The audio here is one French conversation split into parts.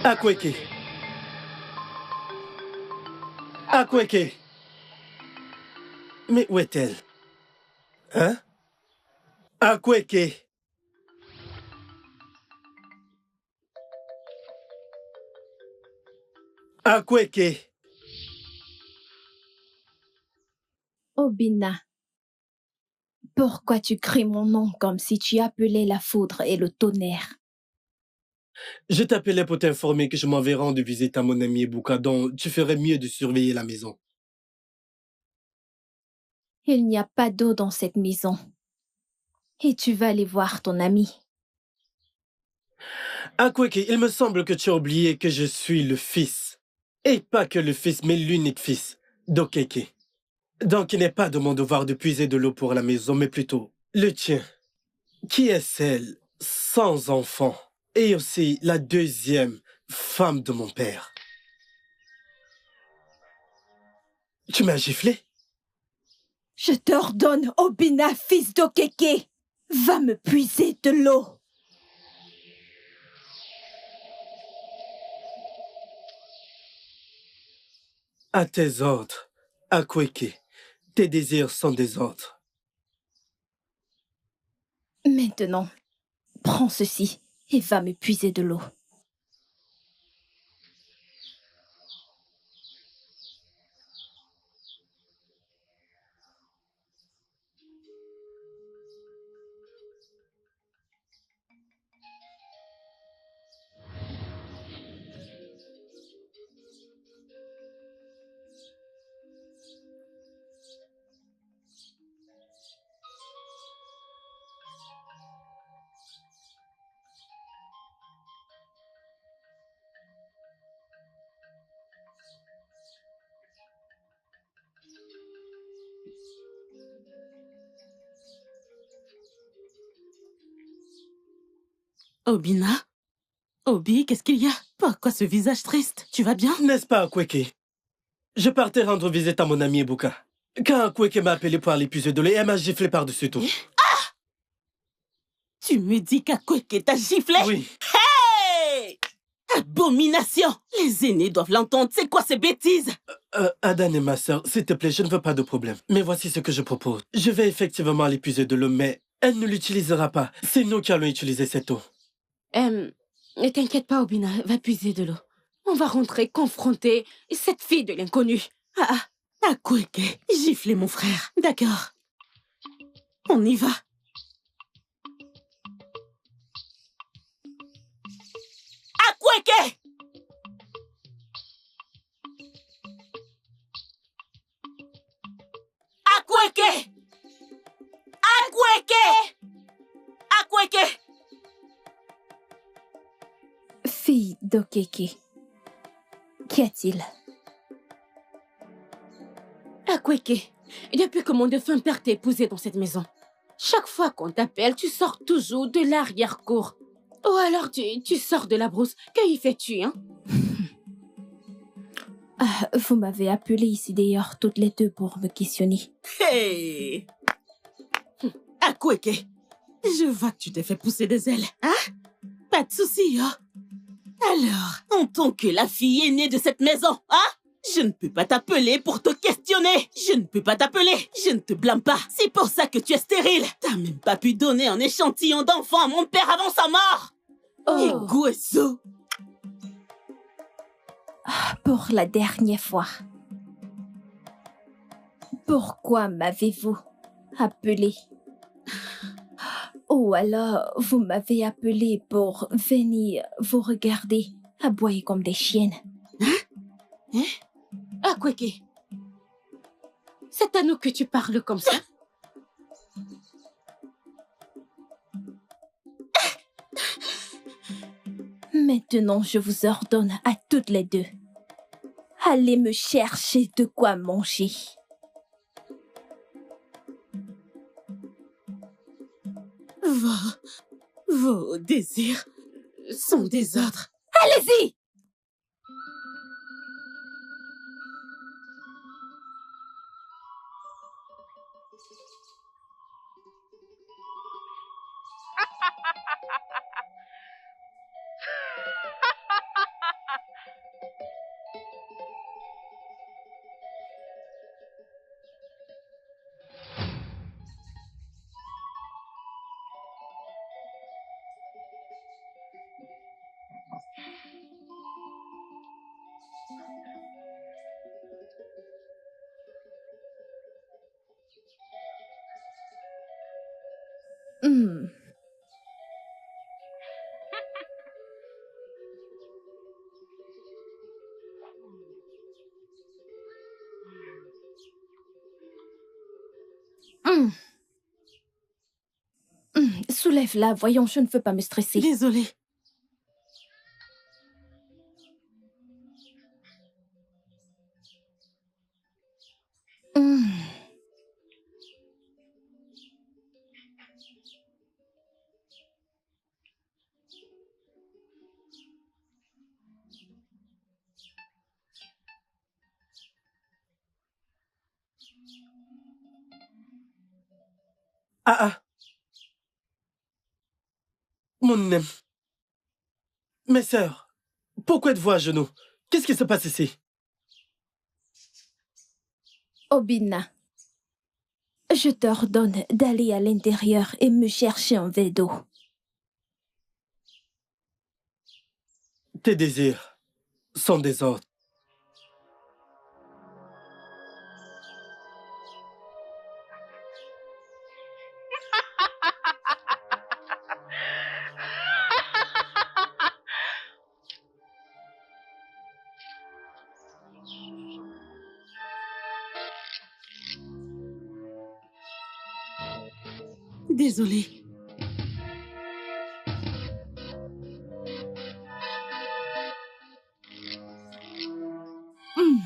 Akweke. Akweke. Mais où est-elle? Hein? Akweke. Akweke. Obina, pourquoi tu cries mon nom comme si tu appelais la foudre et le tonnerre? Je t'appelais pour t'informer que je m'en vais rendre visite à mon ami Ebuka, donc tu ferais mieux de surveiller la maison. Il n'y a pas d'eau dans cette maison. Et tu vas aller voir ton ami. Akweke, il me semble que tu as oublié que je suis le fils. Et pas que le fils, mais l'unique fils d'Okeke. Donc il n'est pas de mon devoir de puiser de l'eau pour la maison, mais plutôt le tien. Qui est celle sans enfant et aussi la deuxième femme de mon père. Tu m'as giflé? Je t'ordonne, Obina, fils d'Okeke, va me puiser de l'eau. À tes ordres, Akweke. Tes désirs sont des ordres. Maintenant, prends ceci et va me puiser de l'eau. Obina? Obi, qu'est-ce qu'il y a? Pourquoi ce visage triste? Tu vas bien? N'est-ce pas, Akweke? Je partais rendre visite à mon ami Ebuka. Quand Akweke m'a appelé pour aller puiser de l'eau, elle m'a giflé par-dessus tout. Ah! Tu me dis qu'Akweke t'a giflé? Oui. Hey! Abomination! Les aînés doivent l'entendre. C'est quoi ces bêtises? Adan et ma sœur, s'il te plaît, je ne veux pas de problème. Mais voici ce que je propose. Je vais effectivement aller puiser de l'eau, mais elle ne l'utilisera pas. C'est nous qui allons utiliser cette eau. Ne t'inquiète pas, Obina. Va puiser de l'eau. On va rentrer confronter cette fille de l'inconnu. Akweke, gifler mon frère. D'accord. On y va. Akweke! Akweke! Akweke! Akweke! Fille d'Okeke, qu'y a-t-il? Akweke, depuis que mon défunt père t'a épousé dans cette maison, chaque fois qu'on t'appelle, tu sors toujours de l'arrière-cour. Ou alors tu sors de la brousse. Que y fais-tu, hein? Vous m'avez appelé ici d'ailleurs toutes les deux pour me questionner. Hey! Akweke, je vois que tu t'es fait pousser des ailes, hein? Pas de souci, hein? Alors, en tant que la fille aînée de cette maison, hein? Je ne peux pas t'appeler pour te questionner. Je ne peux pas t'appeler. Je ne te blâme pas. C'est pour ça que tu es stérile. T'as même pas pu donner un échantillon d'enfant à mon père avant sa mort. Iguesso. Pour la dernière fois. Pourquoi m'avez-vous appelé? Ou alors, vous m'avez appelé pour venir vous regarder, aboyer comme des chiennes. Hein? Akweke, c'est à nous que tu parles comme ça? Maintenant, je vous ordonne à toutes les deux. Allez me chercher de quoi manger. Vos désirs sont des ordres. Allez-y! Hmm. Hmm. Soulève-la, voyons, je ne veux pas me stresser. Désolée. Hmm. Ah ah, mon âme. Mes sœurs, pourquoi êtes-vous à genoux? Qu'est-ce qui se passe ici? Obina, je t'ordonne d'aller à l'intérieur et me chercher un verre d'eau. Tes désirs sont des ordres. Désolée. Hmm.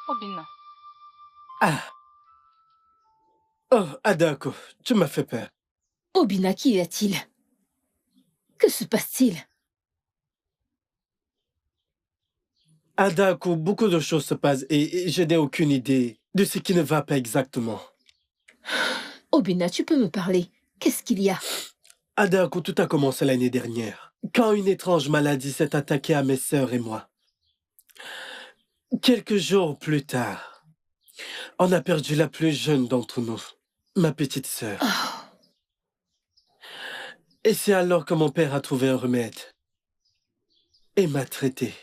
Obina, Ah, oh, Adako, tu m'as fait peur. Obina, qu'y a-t-il? Que se passe-t-il? Adako, beaucoup de choses se passent et je n'ai aucune idée de ce qui ne va pas exactement. Obina, tu peux me parler? Qu'est-ce qu'il y a? Adako, tout a commencé l'année dernière, quand une étrange maladie s'est attaquée à mes sœurs et moi. Quelques jours plus tard, on a perdu la plus jeune d'entre nous, ma petite sœur. Oh, Et c'est alors que mon père a trouvé un remède et m'a traité.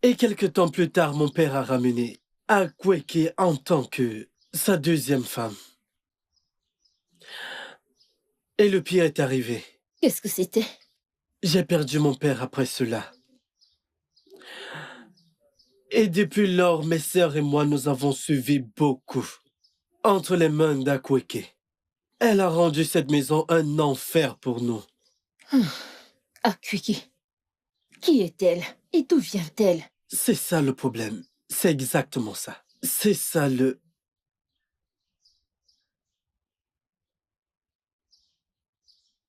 Et quelque temps plus tard, mon père a ramené Akweke en tant que sa deuxième femme. Et le pire est arrivé. qu'est-ce que c'était? J'ai perdu mon père après cela. Et depuis lors, mes sœurs et moi, nous avons suivi beaucoup entre les mains d'Akweke. Elle a rendu cette maison un enfer pour nous. Ah, Kwiki. Qui est-elle? Et d'où vient-elle? C'est ça le problème. C'est exactement ça. C'est ça le...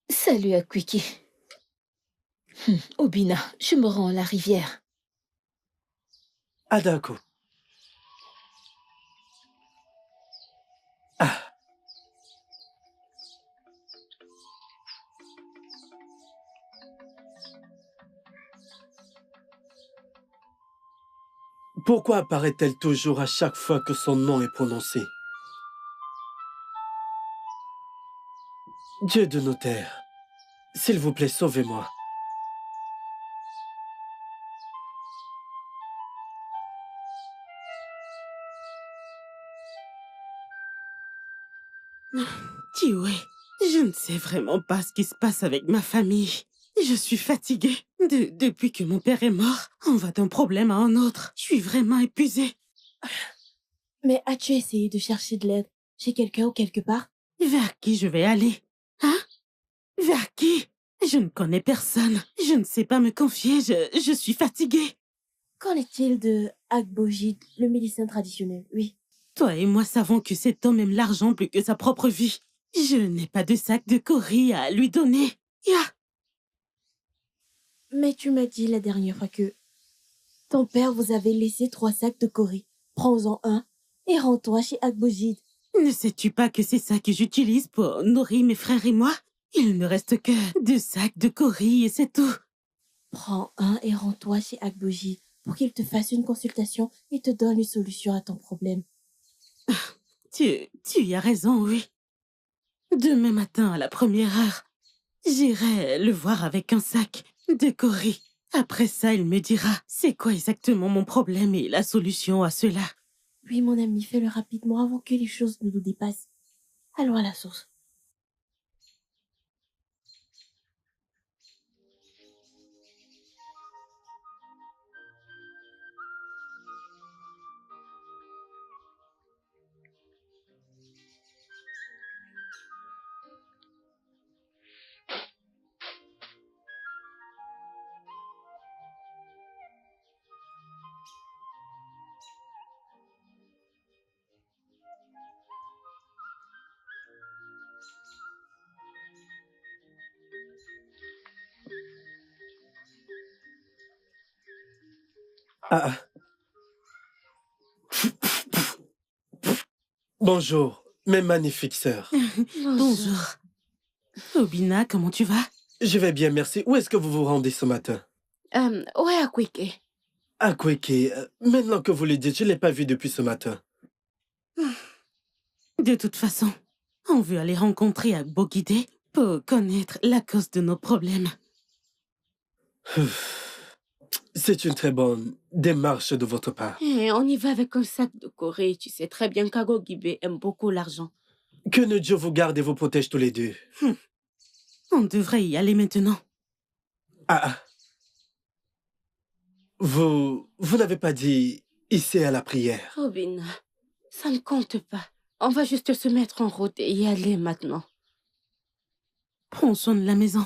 Salut à Kwiki. Obina, je me rends à la rivière. Adako. Ah, pourquoi apparaît-elle toujours à chaque fois que son nom est prononcé? Dieu de nos terres, s'il vous plaît, sauvez-moi. Tiwe, je ne sais vraiment pas ce qui se passe avec ma famille. Je suis fatiguée. Depuis que mon père est mort, on va d'un problème à un autre. Je suis vraiment épuisée. Mais as-tu essayé de chercher de l'aide chez quelqu'un ou quelque part? Vers qui je vais aller? Hein? Vers qui? Je ne connais personne. Je ne sais pas me confier. Je suis fatiguée. Qu'en est-il de Agbojid, le médecin traditionnel? Oui. Toi et moi savons que cet homme aime l'argent plus que sa propre vie. Je n'ai pas de sac de Cory à lui donner. Ya! Mais tu m'as dit la dernière fois que ton père vous avait laissé 3 sacs de Cory. Prends-en un et rends-toi chez Akbojid. Ne sais-tu pas que c'est ça que j'utilise pour nourrir mes frères et moi? Il ne reste que 2 sacs de Cori et c'est tout. Prends un et rends-toi chez Akbojid pour qu'il te fasse une consultation et te donne une solution à ton problème. Tu y as raison, oui. Demain matin, à la première heure, j'irai le voir avec un sac de Cori. Après ça, il me dira c'est quoi exactement mon problème et la solution à cela. Oui, mon ami, fais-le rapidement avant que les choses ne nous dépassent. Allons à la source. Ah, bonjour, mes magnifiques sœurs. Bonjour. Obina, comment tu vas? Je vais bien, merci. Où est-ce que vous vous rendez ce matin? Ouais, à Kweke. À Kweke. Maintenant que vous le dites, je ne l'ai pas vu depuis ce matin. De toute façon, on veut aller rencontrer Agbogide pour connaître la cause de nos problèmes. C'est une très bonne démarche de votre part. Et on y va avec un sac de Corée. Tu sais très bien qu'Agogibe aime beaucoup l'argent. Que ne Dieu vous garde et vous protège tous les deux. On devrait y aller maintenant. Ah, vous n'avez pas dit ici à la prière. Robin, ça ne compte pas. On va juste se mettre en route et y aller maintenant. Prends soin de la maison.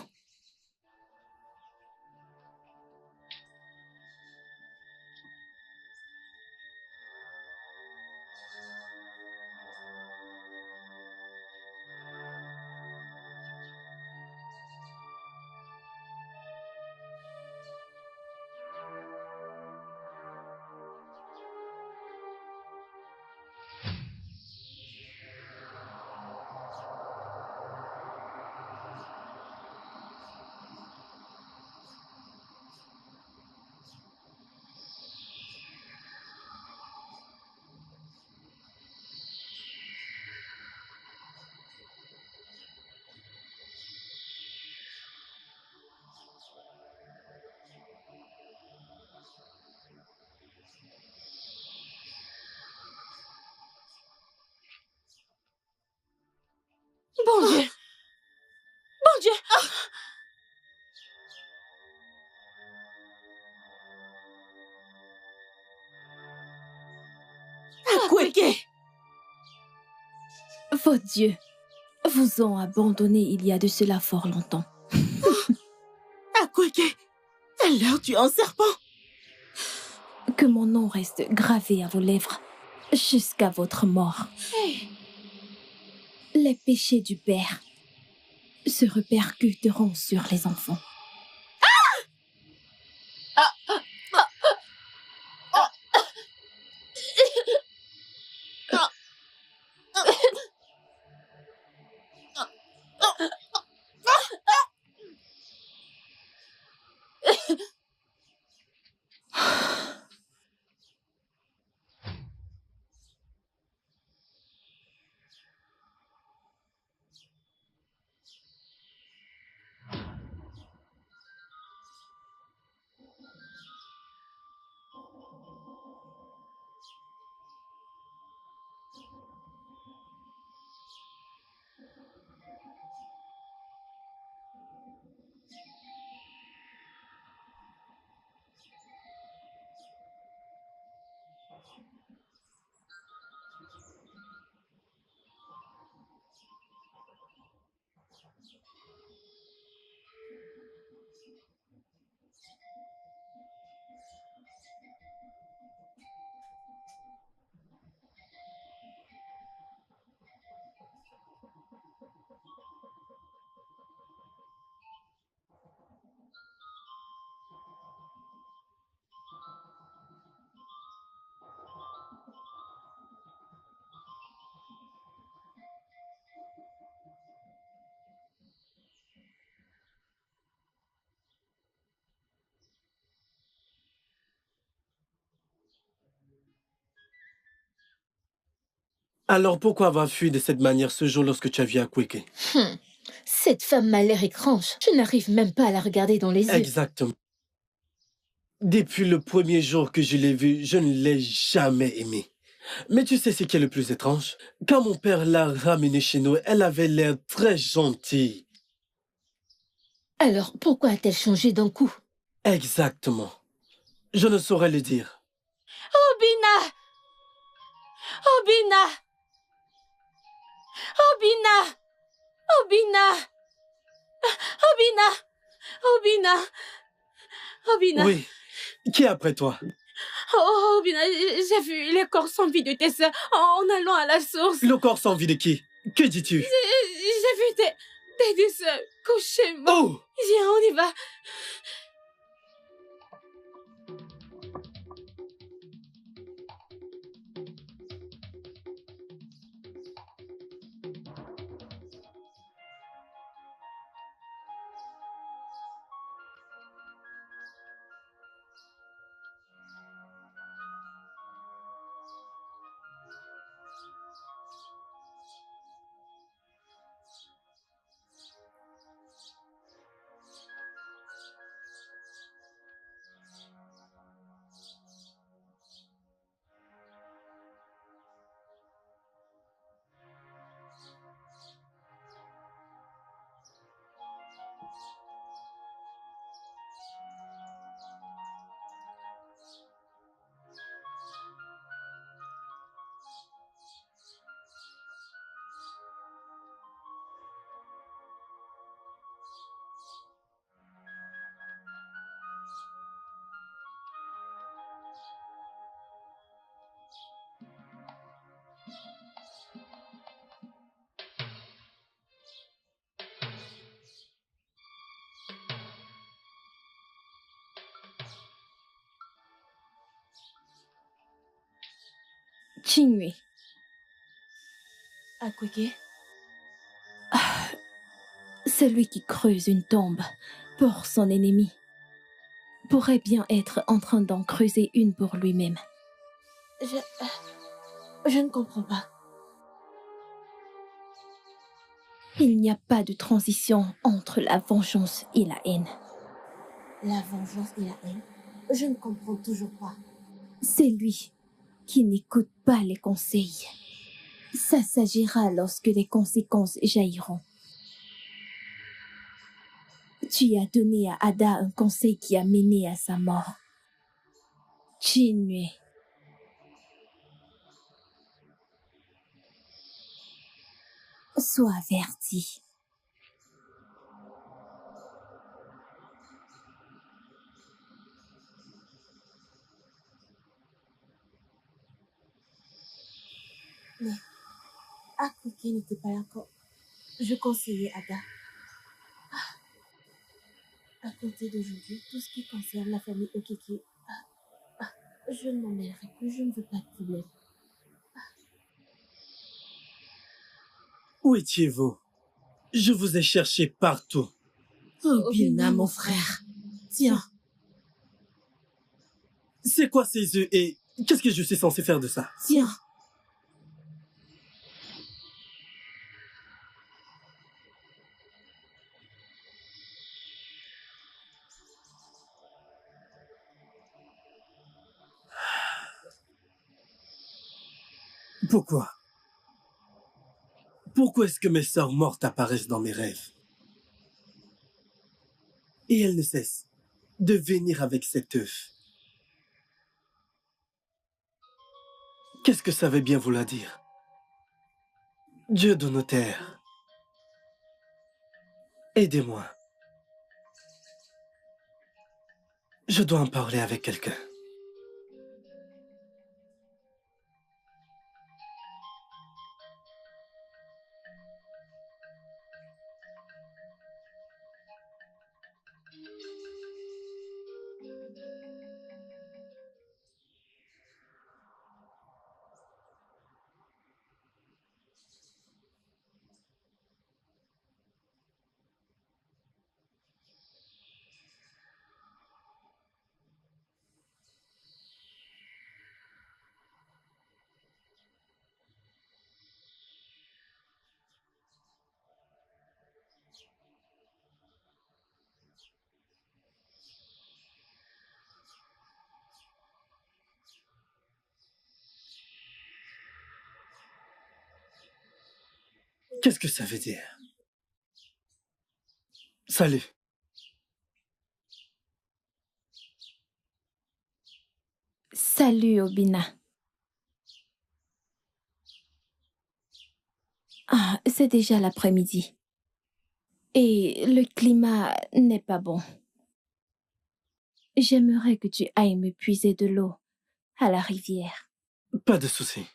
Bon Dieu! Bon Dieu! Akweke! Vos dieux vous ont abandonné il y a de cela fort longtemps. Akweke! Alors tu es un serpent? Que mon nom reste gravé à vos lèvres jusqu'à votre mort. Les péchés du père se répercuteront sur les enfants. Alors pourquoi avoir fui de cette manière ce jour lorsque tu as vu Akweke? Cette femme m'a l'air étrange. Je n'arrive même pas à la regarder dans les yeux. Exactement. Depuis le premier jour que je l'ai vue, je ne l'ai jamais aimée. Mais tu sais ce qui est le plus étrange? Quand mon père l'a ramenée chez nous, elle avait l'air très gentille. Alors, pourquoi a-t-elle changé d'un coup? Exactement. Je ne saurais le dire. Obina! Obina! Obina! Obina! Obina! Obina! Obina! Oui. Qui est après toi? Oh, Obina, j'ai vu les corps sans vie de tes sœurs en allant à la source. Le corps sans vie de qui? Que dis-tu? J'ai vu tes deux sœurs couchées mortes. Oh! Viens, on y va. Chinwe, Akweke? celui qui creuse une tombe pour son ennemi pourrait bien être en train d'en creuser une pour lui-même. Je ne comprends pas. Il n'y a pas de transition entre la vengeance et la haine. La vengeance et la haine? Je ne comprends toujours pas. C'est lui qui n'écoute pas les conseils. Ça s'agira lorsque les conséquences jailliront. Tu as donné à Ada un conseil qui a mené à sa mort. Chinwe. Sois averti. Mais Akweke n'était pas là quand je conseillais Ada. À compter d'aujourd'hui, tout ce qui concerne la famille Okeke, je ne m'en mêlerai plus, je ne veux pas de problème. Où étiez-vous? Je vous ai cherché partout. Obina, mon frère. Tiens. C'est quoi ces œufs et qu'est-ce que je suis censé faire de ça? Tiens. Pourquoi? Pourquoi est-ce que mes sœurs mortes apparaissent dans mes rêves? Et elles ne cessent de venir avec cet œuf. Qu'est-ce que ça veut bien vouloir dire? Dieu de nos terres, aidez-moi. Je dois en parler avec quelqu'un. Qu'est-ce que ça veut dire? Salut. Salut, Obina. Ah, c'est déjà l'après-midi. Et le climat n'est pas bon. J'aimerais que tu ailles me puiser de l'eau à la rivière. Pas de souci.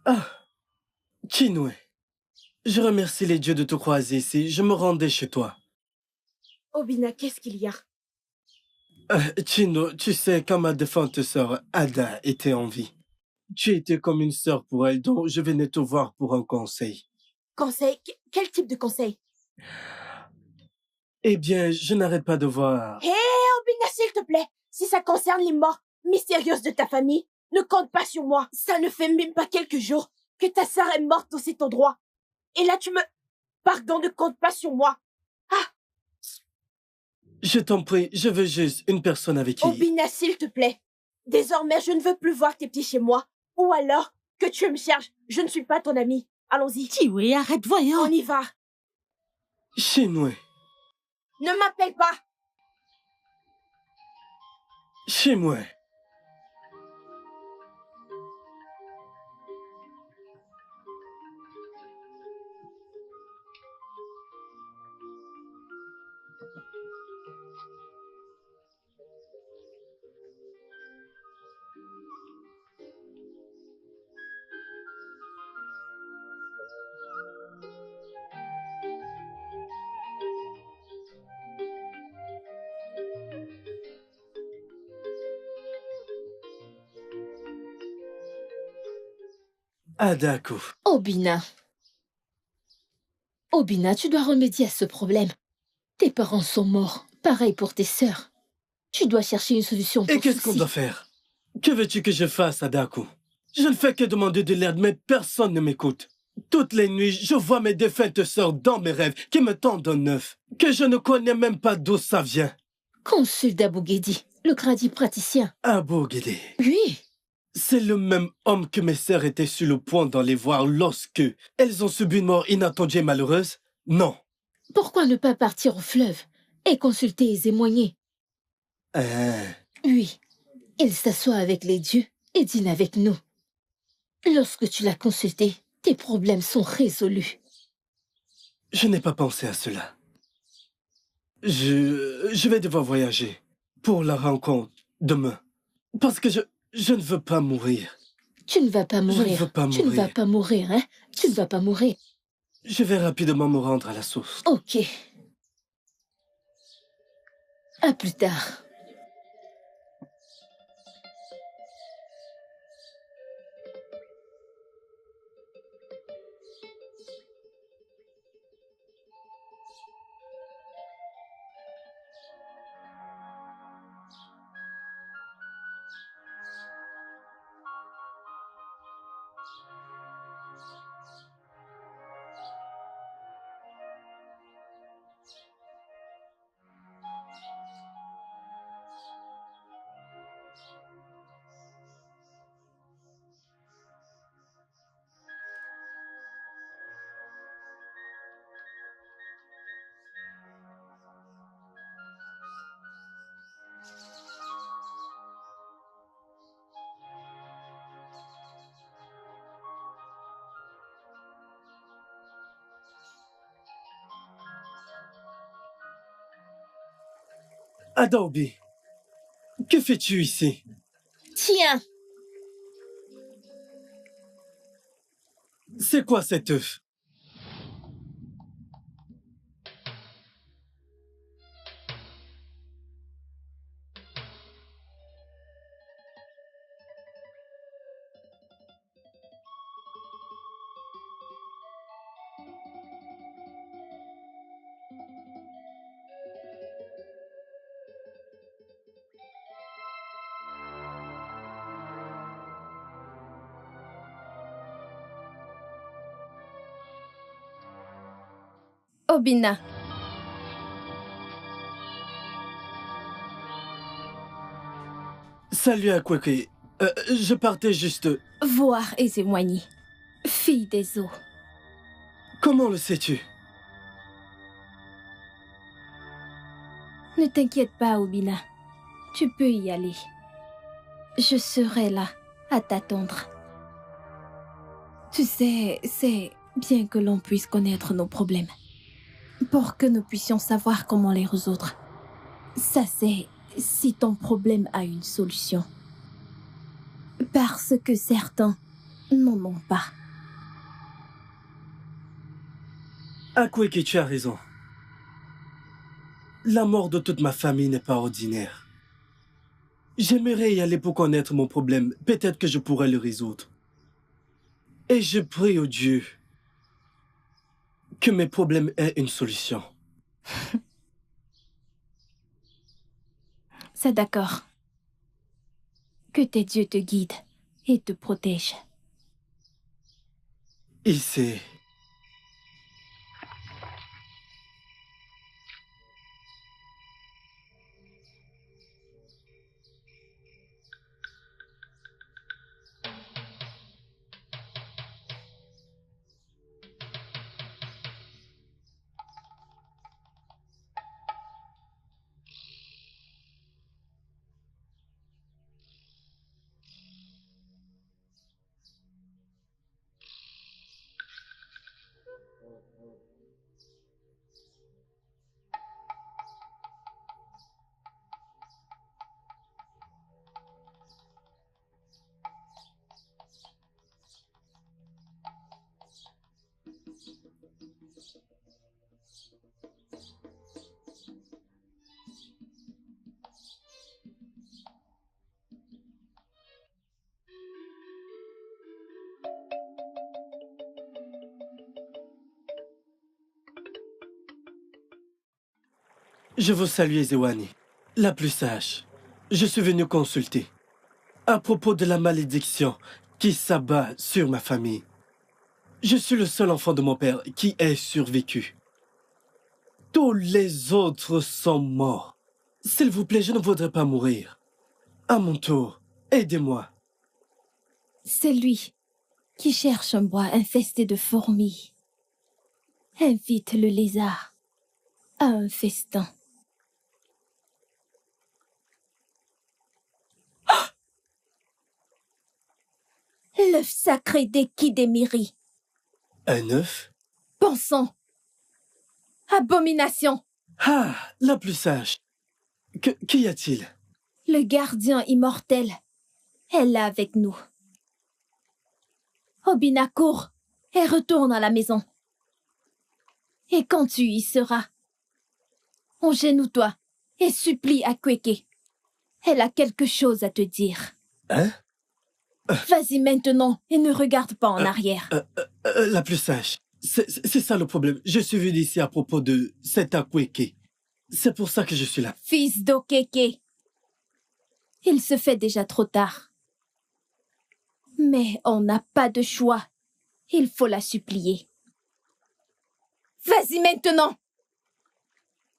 Ah, Chinwe. Je remercie les dieux de te croiser ici. Je me rendais chez toi. Obina, qu'est-ce qu'il y a? Chino, tu sais, quand ma défunte sœur Ada était en vie, tu étais comme une sœur pour elle, donc je venais te voir pour un conseil. Conseil? Quel type de conseil? Eh bien, je n'arrête pas de voir... Hé, Obina, s'il te plaît, si ça concerne les morts mystérieuses de ta famille, ne compte pas sur moi. Ça ne fait même pas quelques jours que ta sœur est morte dans cet endroit. Et là, tu me... Pardon, ne compte pas sur moi. Ah, Je t'en prie, je veux juste une personne avec qui... Obina, s'il te plaît. Désormais, je ne veux plus voir tes petits chez moi. Ou alors, que tu me cherches. Je ne suis pas ton ami. Allons-y. Tiwe, arrête, voyons. On y va. Chinwe. Ne m'appelle pas. Chinwe. Adaku. Obina. Obina, tu dois remédier à ce problème. Tes parents sont morts. Pareil pour tes sœurs. Tu dois chercher une solution pour Et qu'est-ce qu'on ceci. doit faire? Que veux-tu que je fasse, Adaku? Je ne fais que demander de l'aide, mais personne ne m'écoute. Toutes les nuits, je vois mes défuntes sœurs dans mes rêves qui me tendent un œuf, que je ne connais même pas d'où ça vient. Consulte Abou Guédi, le gradi praticien. Abou Guédé. Oui. C'est le même homme que mes sœurs étaient sur le point d'aller voir lorsque elles ont subi une mort inattendue et malheureuse? Non. Pourquoi ne pas partir au fleuve et consulter les émoignés? Oui. Il s'assoit avec les dieux et dîne avec nous. Lorsque tu l'as consulté, tes problèmes sont résolus. Je n'ai pas pensé à cela. Je vais devoir voyager pour la rencontre demain. Parce que je ne veux pas mourir. Tu ne vas pas mourir. Je ne veux pas Tu ne mourir. vas pas mourir, hein? Tu ne vas pas mourir. Je vais rapidement me rendre à la source. Ok. À plus tard. Adobe, que fais-tu ici? Tiens, C'est quoi cet œuf? Obina, Salut Akweke. Je partais juste... voir Ezewani, fille des eaux. Comment le sais-tu? Ne t'inquiète pas, Obina. Tu peux y aller. Je serai là à t'attendre. Tu sais, c'est bien que l'on puisse connaître nos problèmes. Pour que nous puissions savoir comment les résoudre. Ça, c'est si ton problème a une solution. Parce que certains n'en ont pas. Akweke, tu as raison. La mort de toute ma famille n'est pas ordinaire. J'aimerais y aller pour connaître mon problème. Peut-être que je pourrais le résoudre. Et je prie au Dieu que mes problèmes aient une solution. C'est d'accord. Que tes dieux te guident et te protègent. Ici. Je vous salue, Ezewani, la plus sage. Je suis venu consulter à propos de la malédiction qui s'abat sur ma famille. Je suis le seul enfant de mon père qui ait survécu. Tous les autres sont morts. S'il vous plaît, je ne voudrais pas mourir. À mon tour, aidez-moi. C'est lui qui cherche un bois infesté de fourmis. Invite le lézard à un festin. L'œuf sacré des Kidemiri. Un œuf? Pensons. Abomination. Ah, la plus sage. Qu'y a-t-il? Le gardien immortel est là avec nous. Obina, cours et retourne à la maison. Et quand tu y seras, engenoue-toi et supplie Akweke. Elle a quelque chose à te dire. Hein? Vas-y maintenant et ne regarde pas en arrière. La plus sage. C'est ça le problème. Je suis venu ici à propos de cet Akweke. C'est pour ça que je suis là. Fils d'Okeke. Il se fait déjà trop tard. Mais on n'a pas de choix. Il faut la supplier. Vas-y maintenant!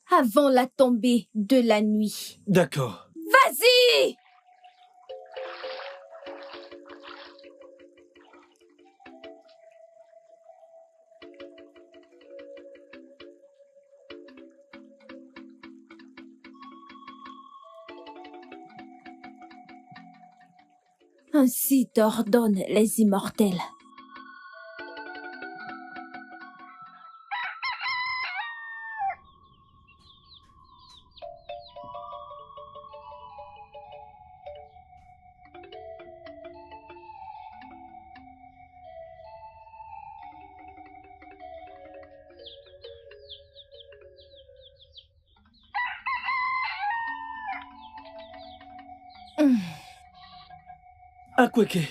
Avant la tombée de la nuit. D'accord. Vas-y! Ainsi t'ordonnent les immortels. Akweke.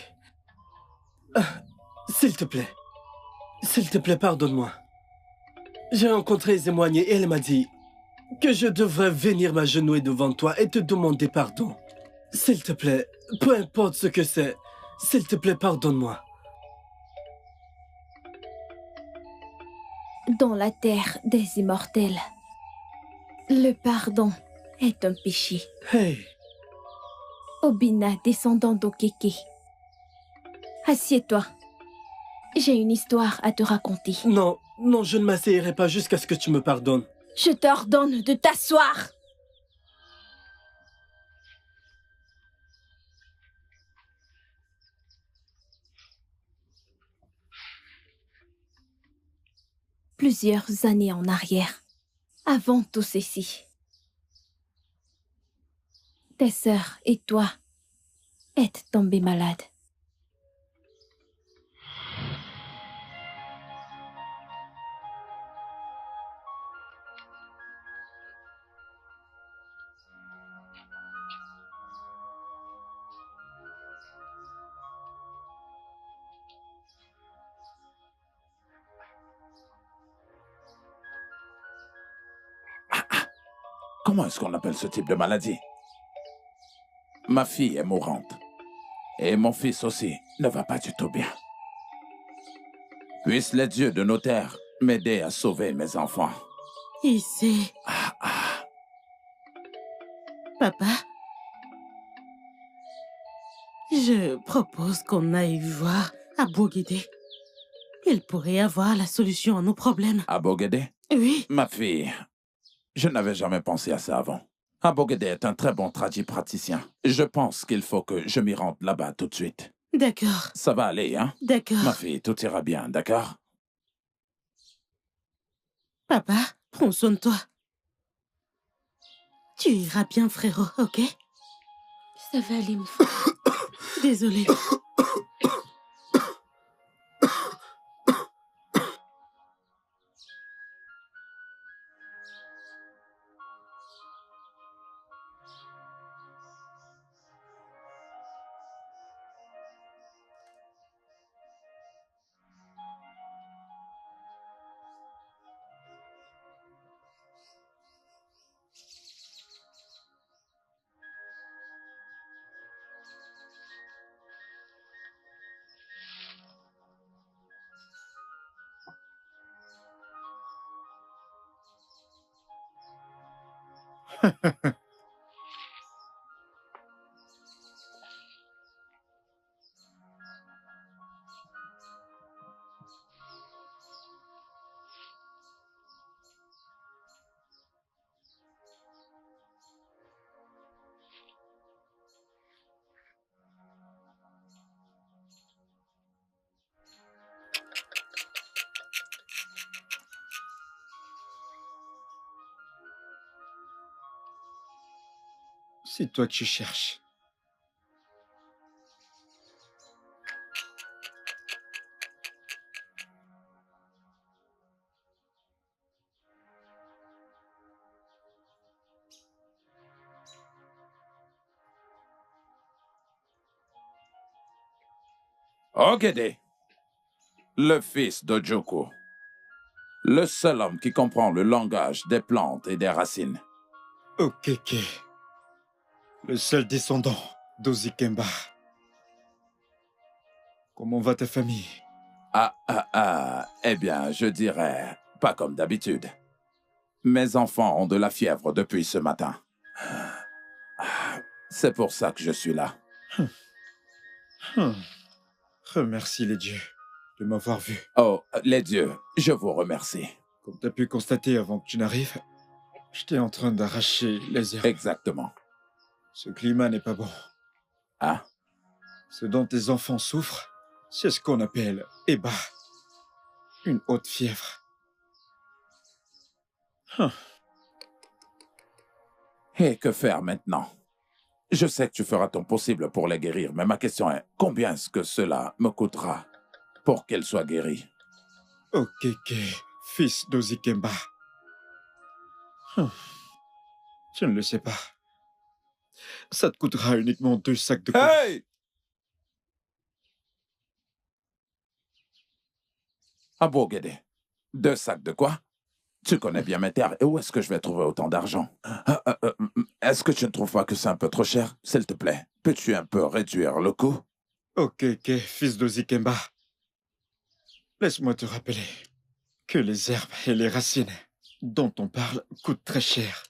S'il te plaît, pardonne-moi. J'ai rencontré Zémoigne et elle m'a dit que je devrais venir m'agenouiller devant toi et te demander pardon. S'il te plaît, peu importe ce que c'est, s'il te plaît, pardonne-moi. Dans la terre des immortels, le pardon est un péché. Hey, Obina, descendant d'Okeke. Assieds-toi. J'ai une histoire à te raconter. non, je ne m'asseyerai pas jusqu'à ce que tu me pardonnes. Je t'ordonne de t'asseoir. Plusieurs années en arrière, avant tout ceci, tes sœurs et toi êtes tombés malades. Comment est-ce qu'on appelle ce type de maladie? Ma fille est mourante. Et mon fils aussi ne va pas du tout bien. Puissent les dieux de nos terres m'aider à sauver mes enfants. Ici. Papa, je propose qu'on aille voir Abogede. Il pourrait avoir la solution à nos problèmes. Abogede? Oui. Ma fille, je n'avais jamais pensé à ça avant. Abogede est un très bon praticien. Je pense qu'il faut que je m'y rende là-bas tout de suite. D'accord. Ça va aller, hein? D'accord. Ma fille, tout ira bien, d'accord? Papa, prends soin de toi. Tu iras bien, frérot, ok? Ça va aller, mon frère. Désolée. C'est toi que tu cherches. Ogede, le fils d'Ojoku, le seul homme qui comprend le langage des plantes et des racines. Okeke, le seul descendant d'Ozikemba. Comment va ta famille? Eh bien, je dirais pas comme d'habitude. Mes enfants ont de la fièvre depuis ce matin. C'est pour ça que je suis là. Remercie les dieux de m'avoir vu. Oh, les dieux, je vous remercie. Comme tu as pu constater avant que tu n'arrives, j'étais en train d'arracher les herbes. Exactement. Ce climat n'est pas bon. Ah? Ce dont tes enfants souffrent, c'est ce qu'on appelle Eba. Une haute fièvre. Et que faire maintenant? Je sais que tu feras ton possible pour les guérir, mais ma question est, combien est-ce que cela me coûtera pour qu'elles soient guéries? Okeke, fils d'Ozikemba. Je ne le sais pas. Ça te coûtera uniquement 2 sacs de courge. Hey! Ah bon, Guédé. 2 sacs de quoi? Tu connais bien mes terres. Et où est-ce que je vais trouver autant d'argent? Est-ce que tu ne trouves pas que c'est un peu trop cher? S'il te plaît, peux-tu un peu réduire le coût? Ok, fils de Zikemba. Laisse-moi te rappeler que les herbes et les racines dont on parle coûtent très cher.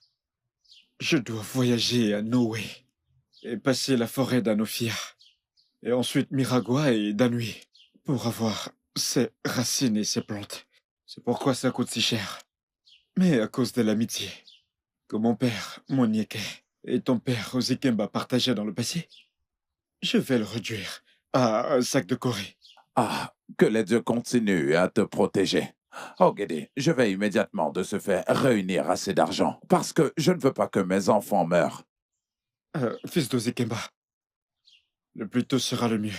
Je dois voyager à Noé et passer la forêt d'Anofia, et ensuite Miragua et Danui pour avoir ces racines et ces plantes. C'est pourquoi ça coûte si cher. Mais à cause de l'amitié que mon père, Monieke, et ton père, Ozikemba, partageaient dans le passé, je vais le réduire à un sac de Corée. Ah, que les dieux continuent à te protéger. Oh, Guédé, je vais immédiatement de ce fait réunir assez d'argent, parce que je ne veux pas que mes enfants meurent. Fils d'Ozikemba, le plus tôt sera le mieux.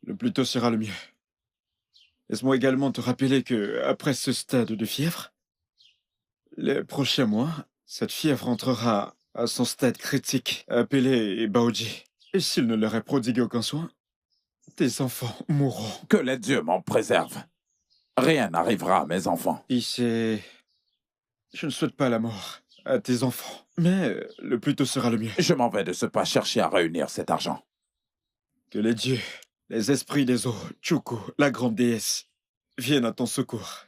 Le plus tôt sera le mieux. Laisse-moi également te rappeler que, après ce stade de fièvre, les prochains mois, cette fièvre entrera à son stade critique, appelé Baoji. Et s'il ne leur est prodigué aucun soin, tes enfants mourront. Que les dieux m'en préservent. Rien n'arrivera à mes enfants. Ici, je ne souhaite pas la mort à tes enfants, mais le plus tôt sera le mieux. Je m'en vais de ce pas chercher à réunir cet argent. Que les dieux, les esprits des eaux, Chuku, la grande déesse, viennent à ton secours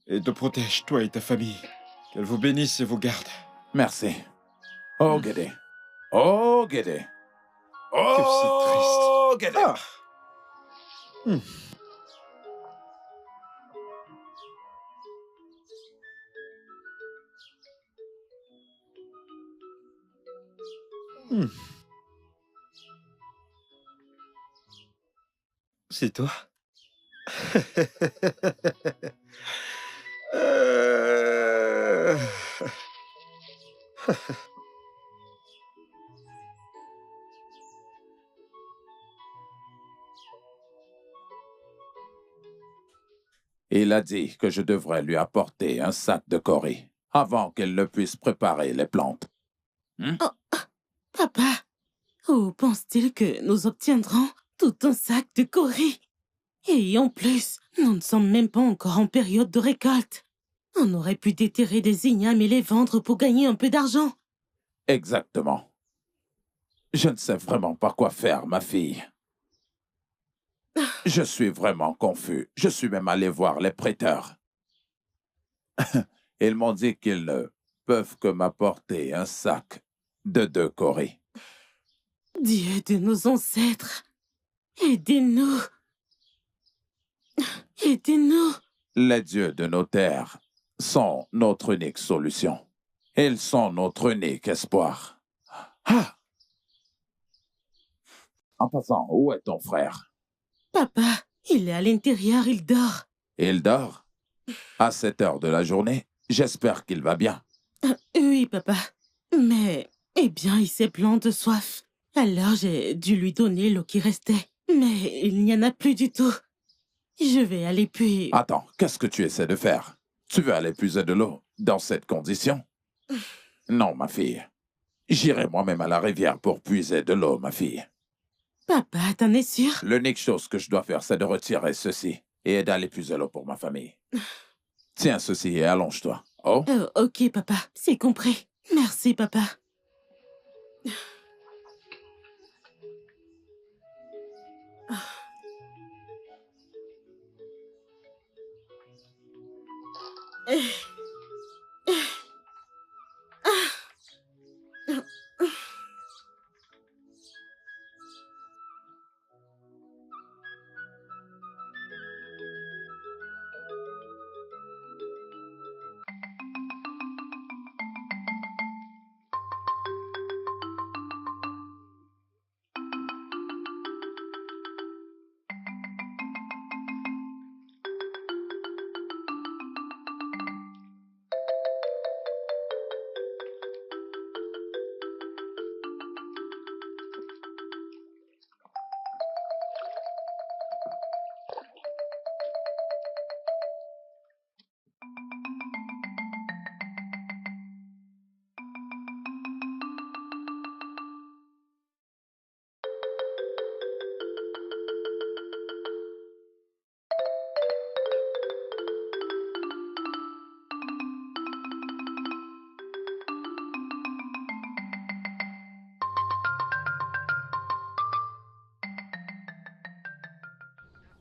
et te protègent, toi et ta famille. Qu'elle vous bénisse et vous garde. Merci. Oh, Guédé. Oh, Guédé. Que c'est triste. Oh, Guédé. Ah. Hmm. Hmm. C'est toi? Euh. Il a dit que je devrais lui apporter un sac de Corée avant qu'elle ne puisse préparer les plantes. Papa, où pense-t-il que nous obtiendrons tout un sac de Corée? Et en plus, nous ne sommes même pas encore en période de récolte. On aurait pu déterrer des ignames et les vendre pour gagner un peu d'argent. Exactement. Je ne sais vraiment pas quoi faire, ma fille. Je suis vraiment confus. Je suis même allé voir les prêteurs. Ils m'ont dit qu'ils ne peuvent que m'apporter un sac de 2 Corées. Dieu de nos ancêtres, aidez-nous. Aidez-nous. Les dieux de nos terres sont notre unique solution. Ils sont notre unique espoir. Ah! En passant, où est ton frère? Papa, il est à l'intérieur, il dort. Il dort? À cette heure de la journée? J'espère qu'il va bien. Oui, papa. Mais, eh bien, il s'est plaint de soif. Alors j'ai dû lui donner l'eau qui restait. Mais il n'y en a plus du tout. Je vais aller puis... Attends, qu'est-ce que tu essaies de faire? Tu veux aller puiser de l'eau dans cette condition? Non, ma fille. J'irai moi-même à la rivière pour puiser de l'eau, ma fille. Papa, t'en es sûr? L'unique chose que je dois faire, c'est de retirer ceci et d'aller puiser l'eau pour ma famille. Tiens ceci et allonge-toi. Oh? Ok, papa, c'est compris. Merci, papa.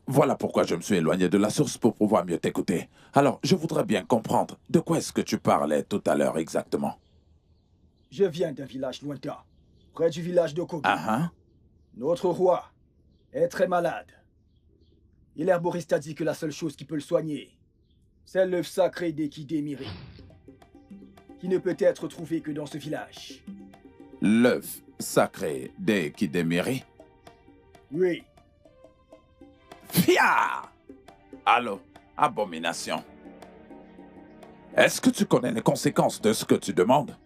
Voilà pourquoi je me suis éloigné de la source pour pouvoir mieux t'écouter. Alors, je voudrais bien comprendre de quoi est-ce que tu parlais tout à l'heure exactement. Je viens d'un village lointain, près du village de Kogi. Notre roi est très malade. Et l'herboriste a dit que la seule chose qui peut le soigner, c'est l'œuf sacré d'Ekidemiri, qui ne peut être trouvé que dans ce village. L'œuf sacré d'Ekidemiri? Oui. Fia! Allô, abomination. Est-ce que tu connais les conséquences de ce que tu demandes?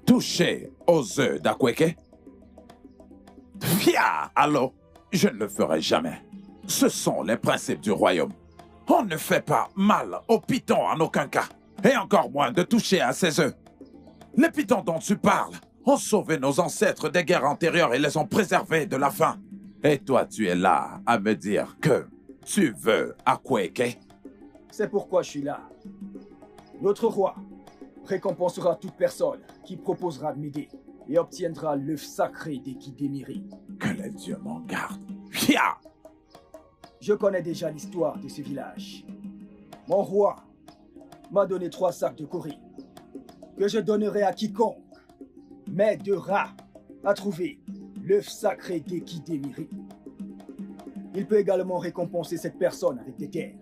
Toucher aux œufs d'Akweke? Fia! Allô, je ne le ferai jamais. Ce sont les principes du royaume. On ne fait pas mal aux pitons en aucun cas. Et encore moins de toucher à ces œufs. Les pitons dont tu parles ont sauvé nos ancêtres des guerres antérieures et les ont préservés de la faim. Et toi, tu es là à me dire que tu veux Akweke? C'est pourquoi je suis là. Notre roi récompensera toute personne qui proposera de m'aider et obtiendra l'œuf sacré d'Ekidemiri. Que les dieux m'en gardent. Fia! Je connais déjà l'histoire de ce village. Mon roi m'a donné 3 sacs de cori que je donnerai à quiconque m'aidera à trouver l'œuf sacré d'Ekidemiri. Il peut également récompenser cette personne avec des terres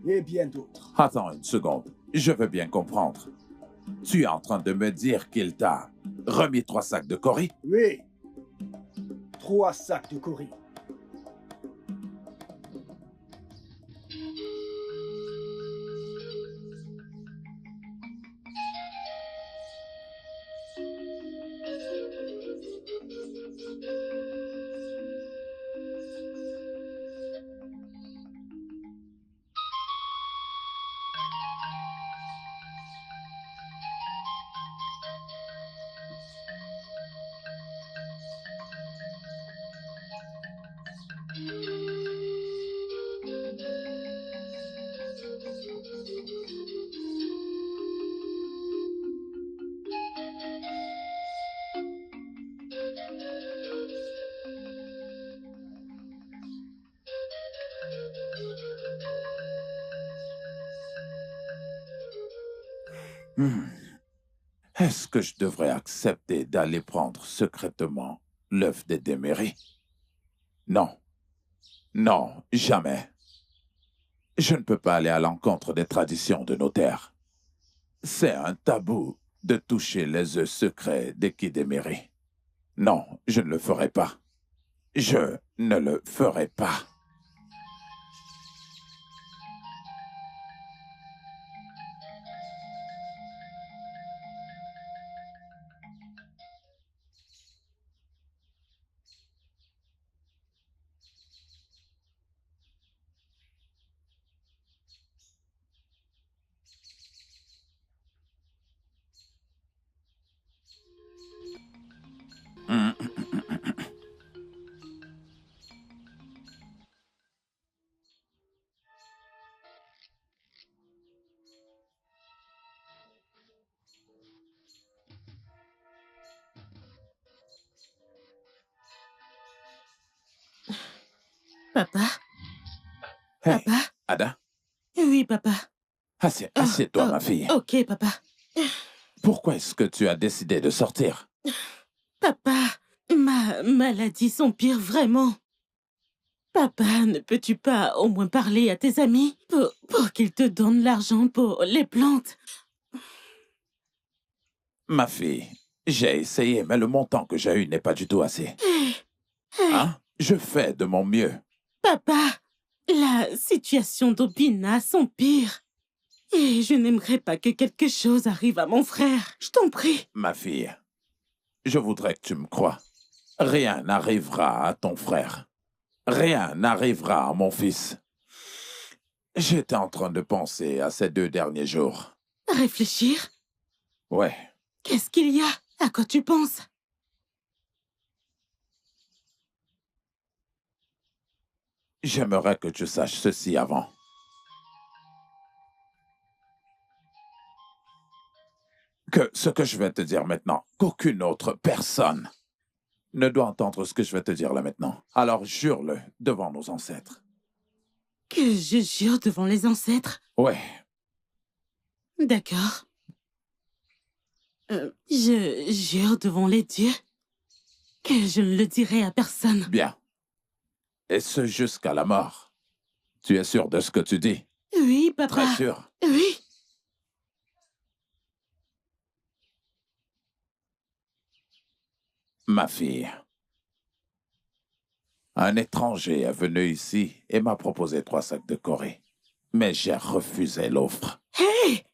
et bien d'autres. Attends une seconde, je veux bien comprendre. Tu es en train de me dire qu'il t'a remis 3 sacs de cori? Oui, 3 sacs de cori. Est-ce que je devrais accepter d'aller prendre secrètement l'œuf des Déméris? Non. Non, jamais. Je ne peux pas aller à l'encontre des traditions de nos terres. C'est un tabou de toucher les œufs secrets d'Ekidemiri. Non, je ne le ferai pas. Je ne le ferai pas. Papa? Hey, Papa? Ada? Oui, papa. Assieds-toi, ma fille. Ok, papa. Pourquoi est-ce que tu as décidé de sortir? Papa, ma maladie s'empire vraiment. Papa, ne peux-tu pas au moins parler à tes amis pour qu'ils te donnent l'argent pour les plantes? Ma fille, j'ai essayé, mais le montant que j'ai eu n'est pas du tout assez. Hein? Je fais de mon mieux. Papa, la situation d'Obina s'empire. Et je n'aimerais pas que quelque chose arrive à mon frère. Je t'en prie. Ma fille, je voudrais que tu me crois. Rien n'arrivera à ton frère. Rien n'arrivera à mon fils. J'étais en train de penser à ces 2 derniers jours. Réfléchir? Ouais. Qu'est-ce qu'il y a? À quoi tu penses? J'aimerais que tu saches ceci avant. Que ce que je vais te dire maintenant, qu'aucune autre personne ne doit entendre ce que je vais te dire là maintenant. Alors jure-le devant nos ancêtres. Que je jure devant les ancêtres? Ouais. D'accord. Je jure devant les dieux que je ne le dirai à personne. Bien. Et ce jusqu'à la mort. Tu es sûr de ce que tu dis? Oui, papa. Très sûr. Oui. Ma fille, un étranger est venu ici et m'a proposé 3 sacs de Corée. Mais j'ai refusé l'offre. Hé!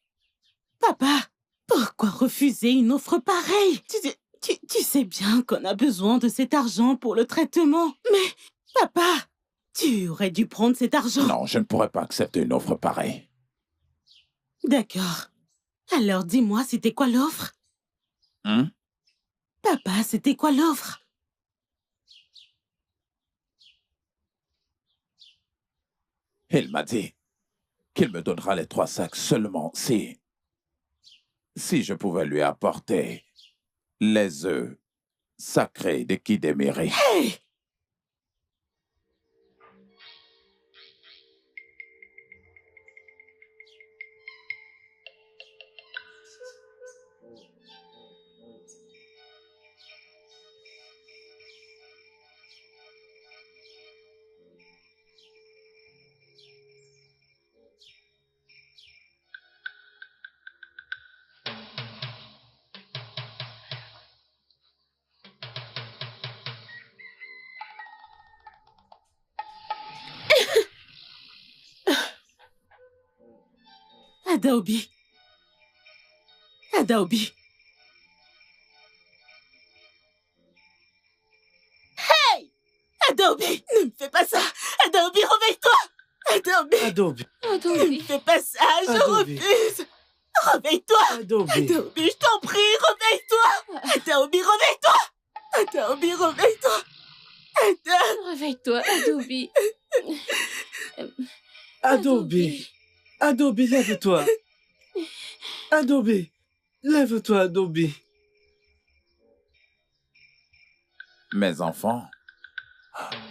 Papa, pourquoi refuser une offre pareille? Tu sais bien qu'on a besoin de cet argent pour le traitement. Mais, papa, tu aurais dû prendre cet argent. Non, je ne pourrais pas accepter une offre pareille. D'accord. Alors dis-moi, c'était quoi l'offre? Papa, c'était quoi l'offre? Il m'a dit qu'il me donnera les 3 sacs seulement si je pouvais lui apporter les œufs sacrés de Kidemiri. Hey! Adaobi. Adaobi. Hey! Adaobi, ne me fais pas ça! Adaobi, réveille-toi! Adaobi! Adobe, Ne me fais pas ça, je Adaobi. refuse! Réveille-toi! Adobe. Adaobi, je t'en prie, réveille-toi! Adaobi, réveille-toi! Adaobi, réveille-toi! Réveille-toi, Adobe. Adobe. Adobe, lève-toi. Adobe. Lève-toi, Adobe. Mes enfants,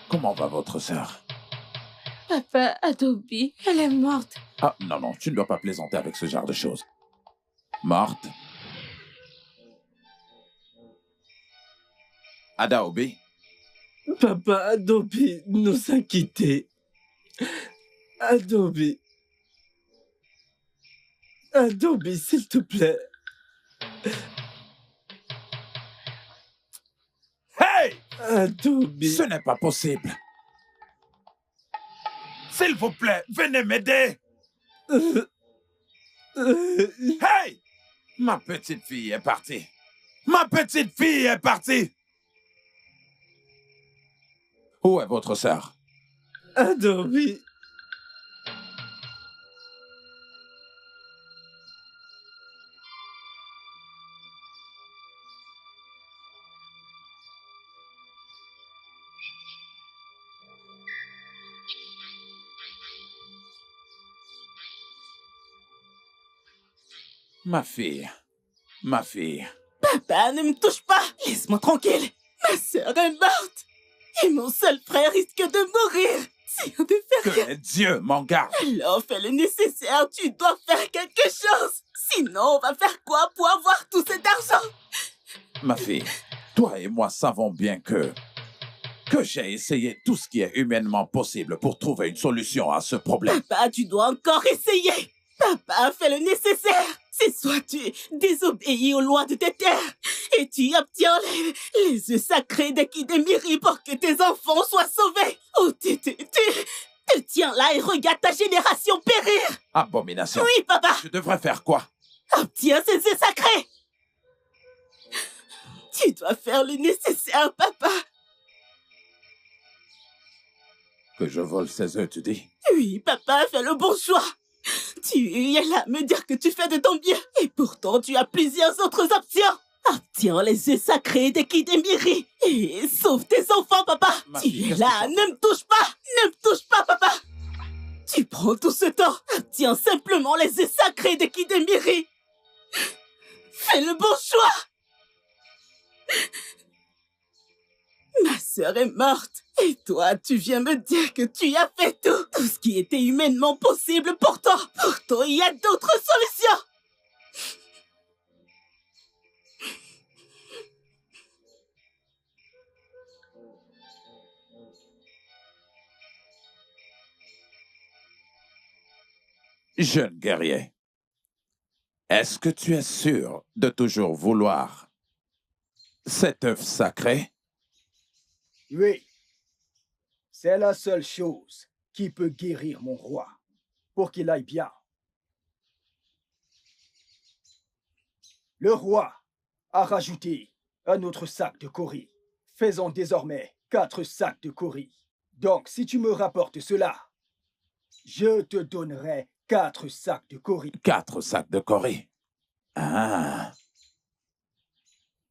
comment va votre sœur? Papa, Adobe, elle est morte. Ah, non, non, tu ne dois pas plaisanter avec ce genre de choses. Morte? Adaobi? Papa, Adobe nous a quittés. Adobe. Adobe, s'il te plaît. Hey! Adobe. Ce n'est pas possible. S'il vous plaît, venez m'aider. Hey! Ma petite fille est partie. Ma petite fille est partie. Où est votre sœur? Adobe. Ma fille. Ma fille. Papa, ne me touche pas! Laisse-moi tranquille! Ma sœur est morte! Et mon seul frère risque de mourir! Si on ne fait Que rien, les dieux m'en gardent. alors fais le nécessaire, tu dois faire quelque chose! Sinon, on va faire quoi pour avoir tout cet argent? Ma fille, toi et moi savons bien que j'ai essayé tout ce qui est humainement possible pour trouver une solution à ce problème. Papa, tu dois encore essayer! Papa, fais le nécessaire! C'est soit tu désobéis aux lois de tes terres et tu obtiens les œufs sacrés d'Ekidemiri pour que tes enfants soient sauvés, ou tu te tiens là et regarde ta génération périr! Abomination. Oui, papa! Je devrais faire quoi? Obtiens ces œufs sacrés! Tu dois faire le nécessaire, papa! Que je vole ces œufs, tu dis? Oui, papa, fais le bon choix! Tu es là à me dire que tu fais de ton bien, et pourtant tu as plusieurs autres options! Obtiens les œufs sacrés d'Ekidemiri et sauve tes enfants, papa! Ma Tu fille, es là, ne me touche pas! Ne me touche pas, papa! Tu prends tout ce temps! Obtiens simplement les œufs sacrés d'Ekidemiri! Fais le bon choix! Ma sœur est morte. Et toi, tu viens me dire que tu as fait tout. Tout ce qui était humainement possible pour toi. Pourtant, il y a d'autres solutions. Jeune guerrier, est-ce que tu es sûr de toujours vouloir cet œuf sacré? Oui, c'est la seule chose qui peut guérir mon roi, pour qu'il aille bien. Le roi a rajouté un autre sac de Cori, faisant désormais 4 sacs de Cori. Donc, si tu me rapportes cela, je te donnerai 4 sacs de Cori. 4 sacs de Cori. Ah.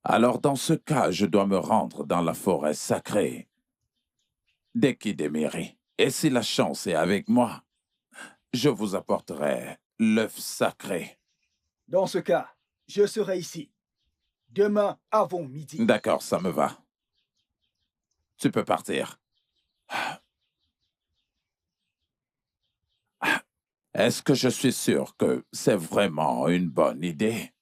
Alors, dans ce cas, je dois me rendre dans la forêt sacrée d'Ekidemiri. Et si la chance est avec moi, je vous apporterai l'œuf sacré. Dans ce cas, je serai ici. Demain avant midi. D'accord, ça me va. Tu peux partir. Est-ce que je suis sûr que c'est vraiment une bonne idée?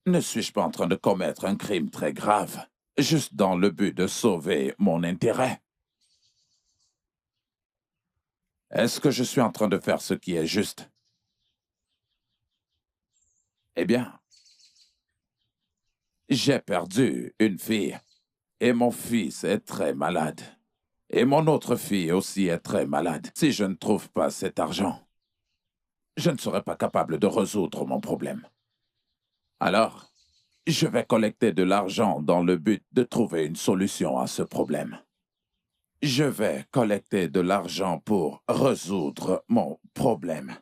Ne suis-je pas en train de commettre un crime très grave, juste dans le but de sauver mon intérêt? Est-ce que je suis en train de faire ce qui est juste? Eh bien, j'ai perdu une fille, et mon fils est très malade. Et mon autre fille aussi est très malade. Si je ne trouve pas cet argent, je ne serai pas capable de résoudre mon problème. Alors, je vais collecter de l'argent dans le but de trouver une solution à ce problème. Je vais collecter de l'argent pour résoudre mon problème.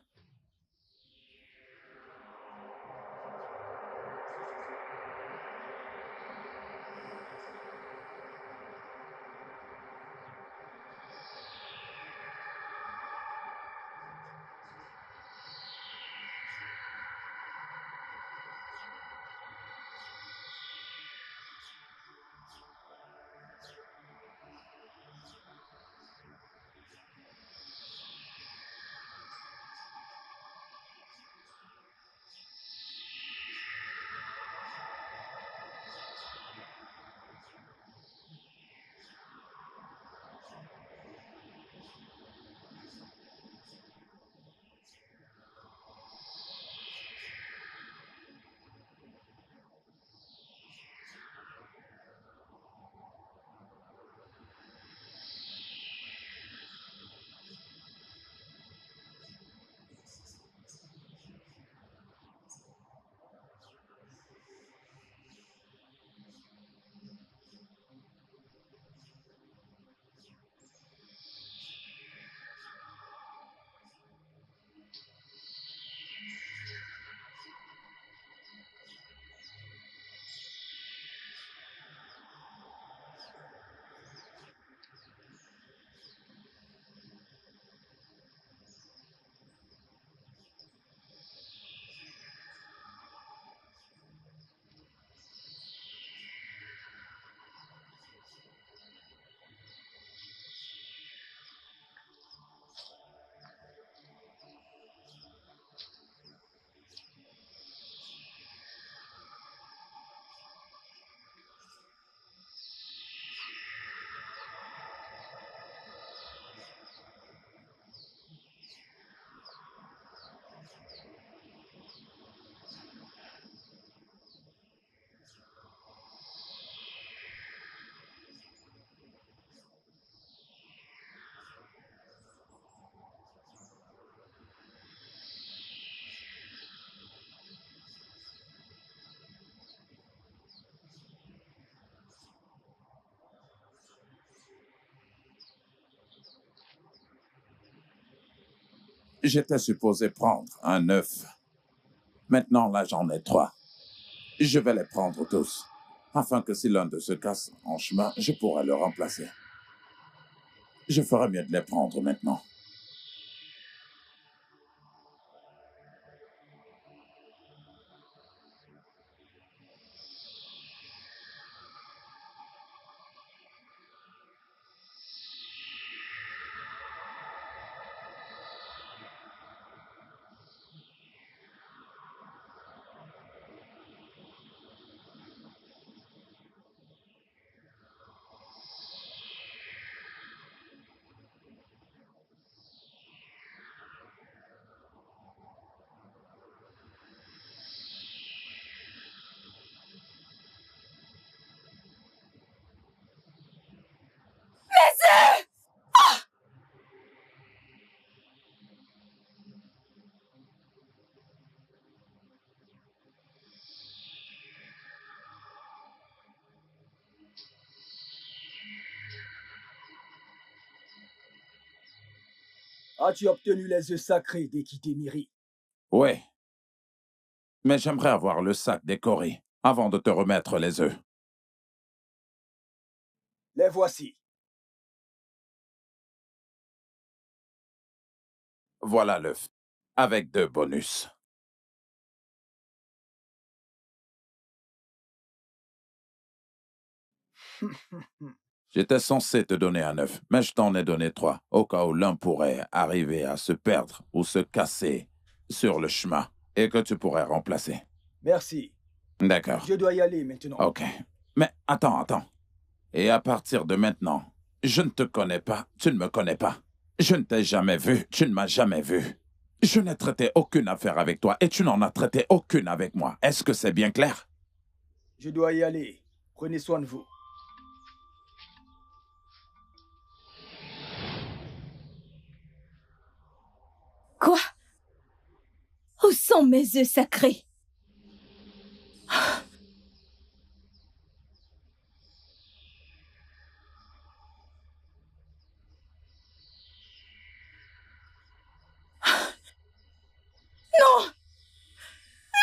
J'étais supposé prendre un œuf. Maintenant, là, j'en ai 3. Je vais les prendre tous, afin que si l'un d'eux se casse en chemin, je pourrai le remplacer. Je ferais mieux de les prendre maintenant. As-tu obtenu les œufs sacrés d'Ekitemiri? Oui. Mais j'aimerais avoir le sac des Kori avant de te remettre les œufs. Les voici. Voilà l'œuf, avec 2 bonus. J'étais censé te donner un œuf, mais je t'en ai donné 3, au cas où l'un pourrait arriver à se perdre ou se casser sur le chemin, et que tu pourrais remplacer. Merci. D'accord. Je dois y aller maintenant. Ok. Mais attends. Et à partir de maintenant, je ne te connais pas, tu ne me connais pas. Je ne t'ai jamais vu, tu ne m'as jamais vu. Je n'ai traité aucune affaire avec toi et tu n'en as traité aucune avec moi. Est-ce que c'est bien clair? Je dois y aller. Prenez soin de vous. Quoi? Où sont mes œufs sacrés? Non!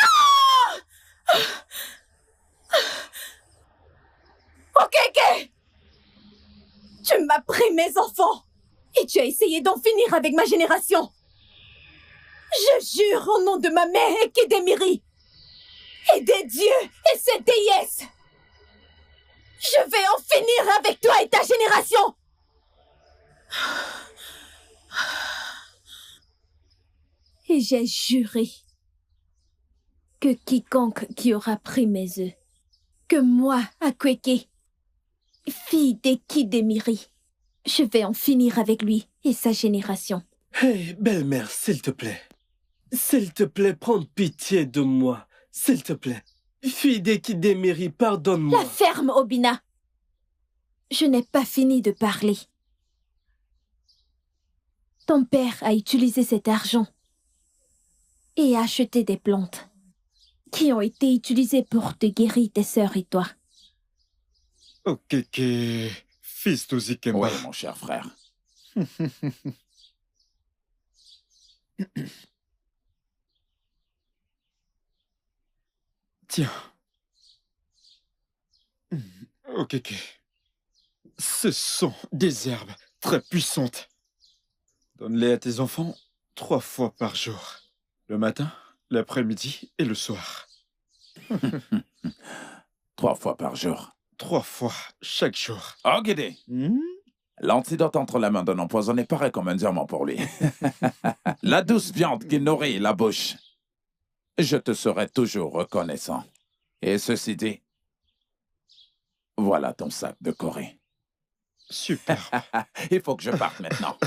Non! Ok. Tu m'as pris mes enfants et tu as essayé d'en finir avec ma génération. Je jure au nom de ma mère Ekitemiri et des dieux et ses déesses. Je vais en finir avec toi et ta génération. Et j'ai juré que quiconque qui aura pris mes œufs, que moi, Akweke, fille d'Ekitemiri, je vais en finir avec lui et sa génération. Hé, belle-mère, s'il te plaît. S'il te plaît, prends pitié de moi. S'il te plaît. Fille d'Ekitemiri, pardonne-moi. La ferme, Obina. Je n'ai pas fini de parler. Ton père a utilisé cet argent et a acheté des plantes qui ont été utilisées pour te guérir tes sœurs et toi. Ok, fils d'Ozikemba. Oui, mon cher frère. Tiens. Ok. Ce sont des herbes très puissantes. Donne-les à tes enfants 3 fois par jour. Le matin, l'après-midi et le soir. 3 fois par jour. 3 fois chaque jour. Oh, Guédé. L'antidote entre les mains d'un empoisonné paraît comme un diamant pour lui. La douce viande qui nourrit la bouche. Je te serai toujours reconnaissant. Et ceci dit, voilà ton sac de Corée. Super. Il faut que je parte maintenant.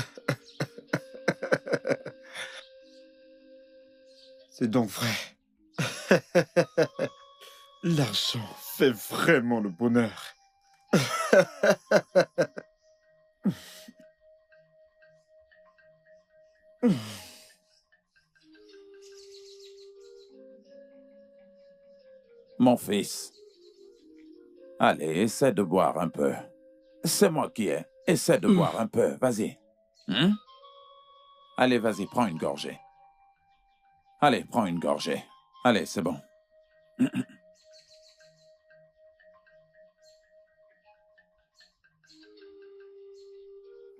C'est donc vrai. L'argent fait vraiment le bonheur. Mon fils, allez, essaie de boire un peu. C'est moi qui ai. Essaie de boire un peu, vas-y. Allez, vas-y, prends une gorgée. Allez, prends une gorgée. Allez, c'est bon.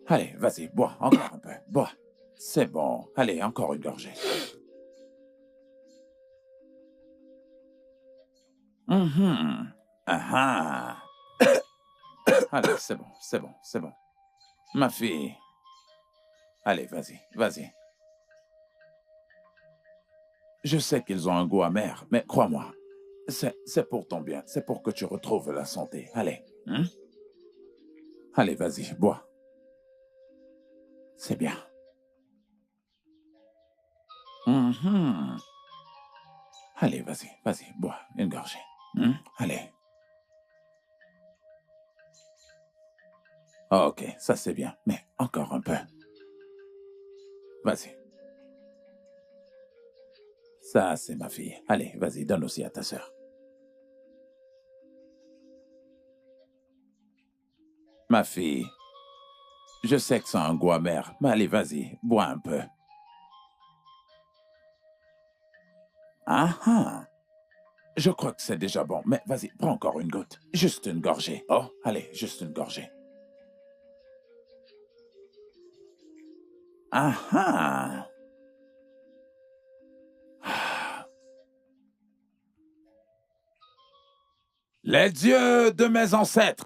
Allez, vas-y, bois, encore un peu, bois. C'est bon. Allez, encore une gorgée. Allez, c'est bon, c'est bon, c'est bon. Ma fille. Allez, vas-y. Je sais qu'ils ont un goût amer, mais crois-moi, c'est pour ton bien, c'est pour que tu retrouves la santé. Allez. Allez, vas-y, bois. C'est bien. Allez, vas-y, bois une gorgée. Allez. Oh, ok, ça c'est bien, mais encore un peu. Vas-y. Ça, c'est ma fille. Allez, vas-y, donne aussi à ta sœur. Ma fille, Je sais que c'est un goût amer, mais allez, vas-y, bois un peu. Ah ah. Je crois que c'est déjà bon, mais vas-y, prends encore une goutte. Juste une gorgée. Oh, allez, juste une gorgée. Ah ah. Les dieux de mes ancêtres,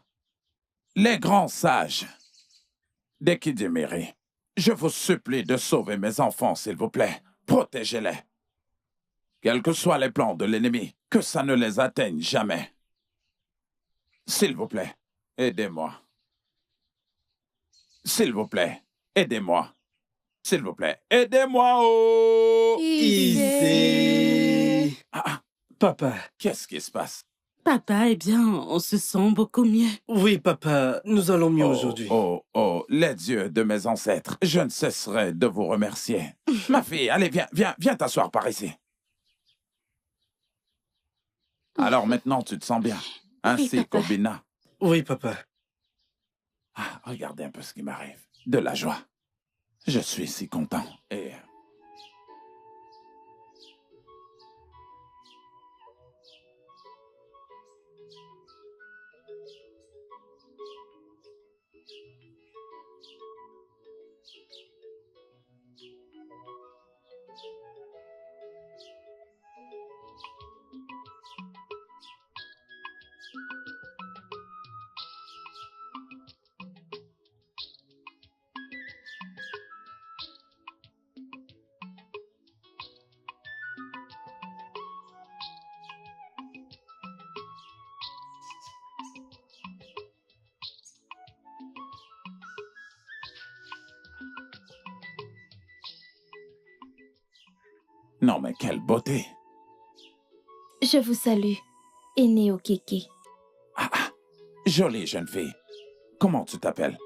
les grands sages, d'Ekidimiri, je vous supplie de sauver mes enfants, s'il vous plaît. Protégez-les. Quels que soient les plans de l'ennemi, que ça ne les atteigne jamais. S'il vous plaît, aidez-moi. S'il vous plaît, aidez-moi. S'il vous plaît, aidez-moi, oh! Easy. Ah, Papa. qu'est-ce qui se passe? Papa, eh bien, on se sent beaucoup mieux. Oui, papa, nous allons mieux aujourd'hui. Oh, les dieux de mes ancêtres, je ne cesserai de vous remercier. Ma fille, allez, viens t'asseoir par ici. Alors maintenant, tu te sens bien, ainsi Oui, papa. qu'Obina. Oui, papa. Ah, regardez un peu ce qui m'arrive. De la joie. Je suis si content. Et... Non, mais quelle beauté! Je vous salue, Eneo Kiki. Ah, jolie jeune fille. Comment tu t'appelles?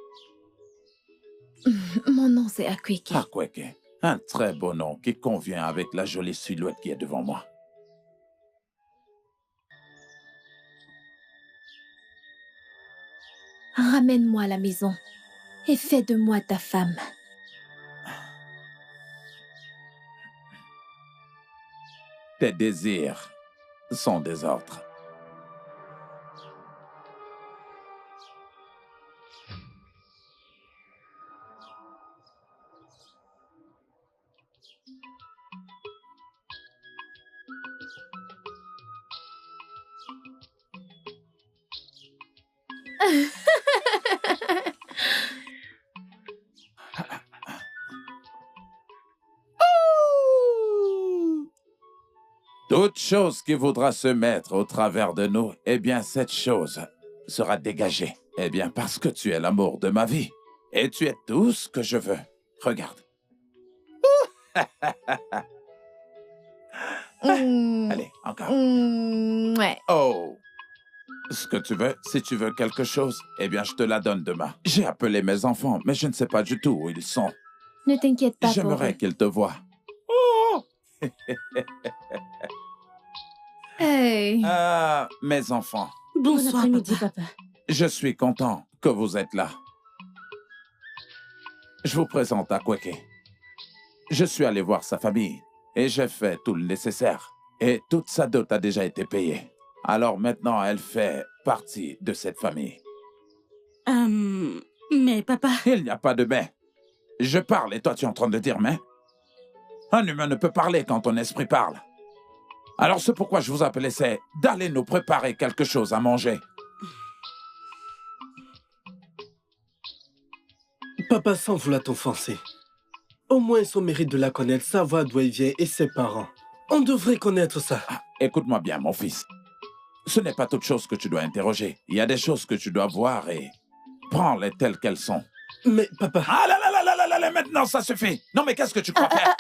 Mon nom c'est Akweke. Akweke. Un très beau nom qui convient avec la jolie silhouette qui est devant moi. Ramène-moi à la maison et fais de moi ta femme. Tes désirs sont des ordres. Toute chose qui voudra se mettre au travers de nous, eh bien, cette chose sera dégagée. Eh bien, parce que tu es l'amour de ma vie. Et tu es tout ce que je veux. Regarde. Allez, encore. Ouais. Oh! Ce que tu veux, si tu veux quelque chose, eh bien, je te la donne demain. J'ai appelé mes enfants, mais je ne sais pas du tout où ils sont. Ne t'inquiète pas pour J'aimerais eux. qu'ils te voient. Hey. Ah, mes enfants, Bon Bonsoir, après-midi, papa. papa. je suis content que vous êtes là. Je vous présente Akweke. Je suis allé voir sa famille et j'ai fait tout le nécessaire. Et toute sa dot a déjà été payée. Alors maintenant, elle fait partie de cette famille. Mais papa... Il n'y a pas de mais. Je parle et toi tu es en train de dire mais? Un humain ne peut parler quand ton esprit parle. Alors ce pourquoi je vous appelais, c'est d'aller nous préparer quelque chose à manger. Papa, sans vouloir t'offenser, au moins on mérite de la connaître, savoir d'où elle vient et ses parents. On devrait connaître ça. Ah, écoute-moi bien, mon fils. Ce n'est pas toute chose que tu dois interroger. Il y a des choses que tu dois voir et prends-les telles qu'elles sont. Mais papa... Ah là, maintenant ça suffit. Non mais qu'est-ce que tu crois faire?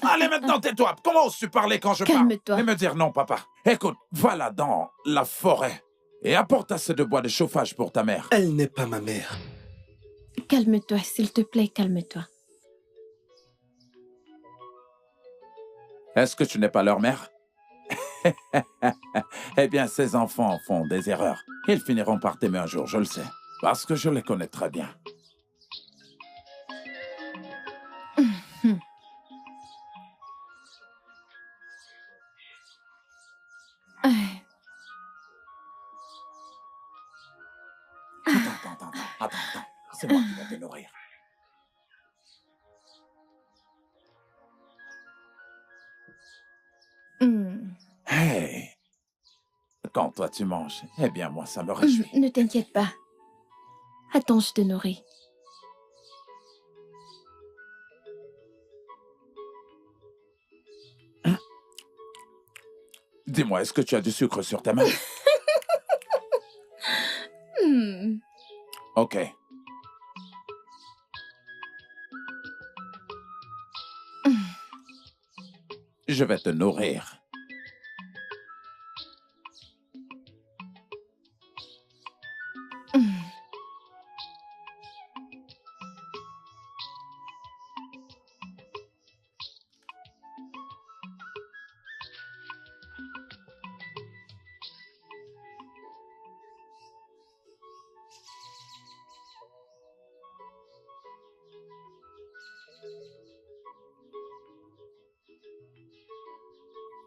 Allez maintenant tais-toi. Comment oses-tu parler quand je parle? Calme-toi. Et me dire non papa. Écoute, va là dans la forêt et apporte assez de bois de chauffage pour ta mère. Elle n'est pas ma mère. Calme-toi, s'il te plaît, calme-toi. Est-ce que tu n'es pas leur mère? Eh bien, ces enfants font des erreurs. Ils finiront par t'aimer un jour, je le sais. Parce que je les connais très bien. Attends. C'est moi qui vais te nourrir. Hey! Quand toi tu manges, eh bien moi ça me réjouit. Ne t'inquiète pas. Attends, je te nourris. Dis-moi, est-ce que tu as du sucre sur tes mains? Ok. Je vais te nourrir.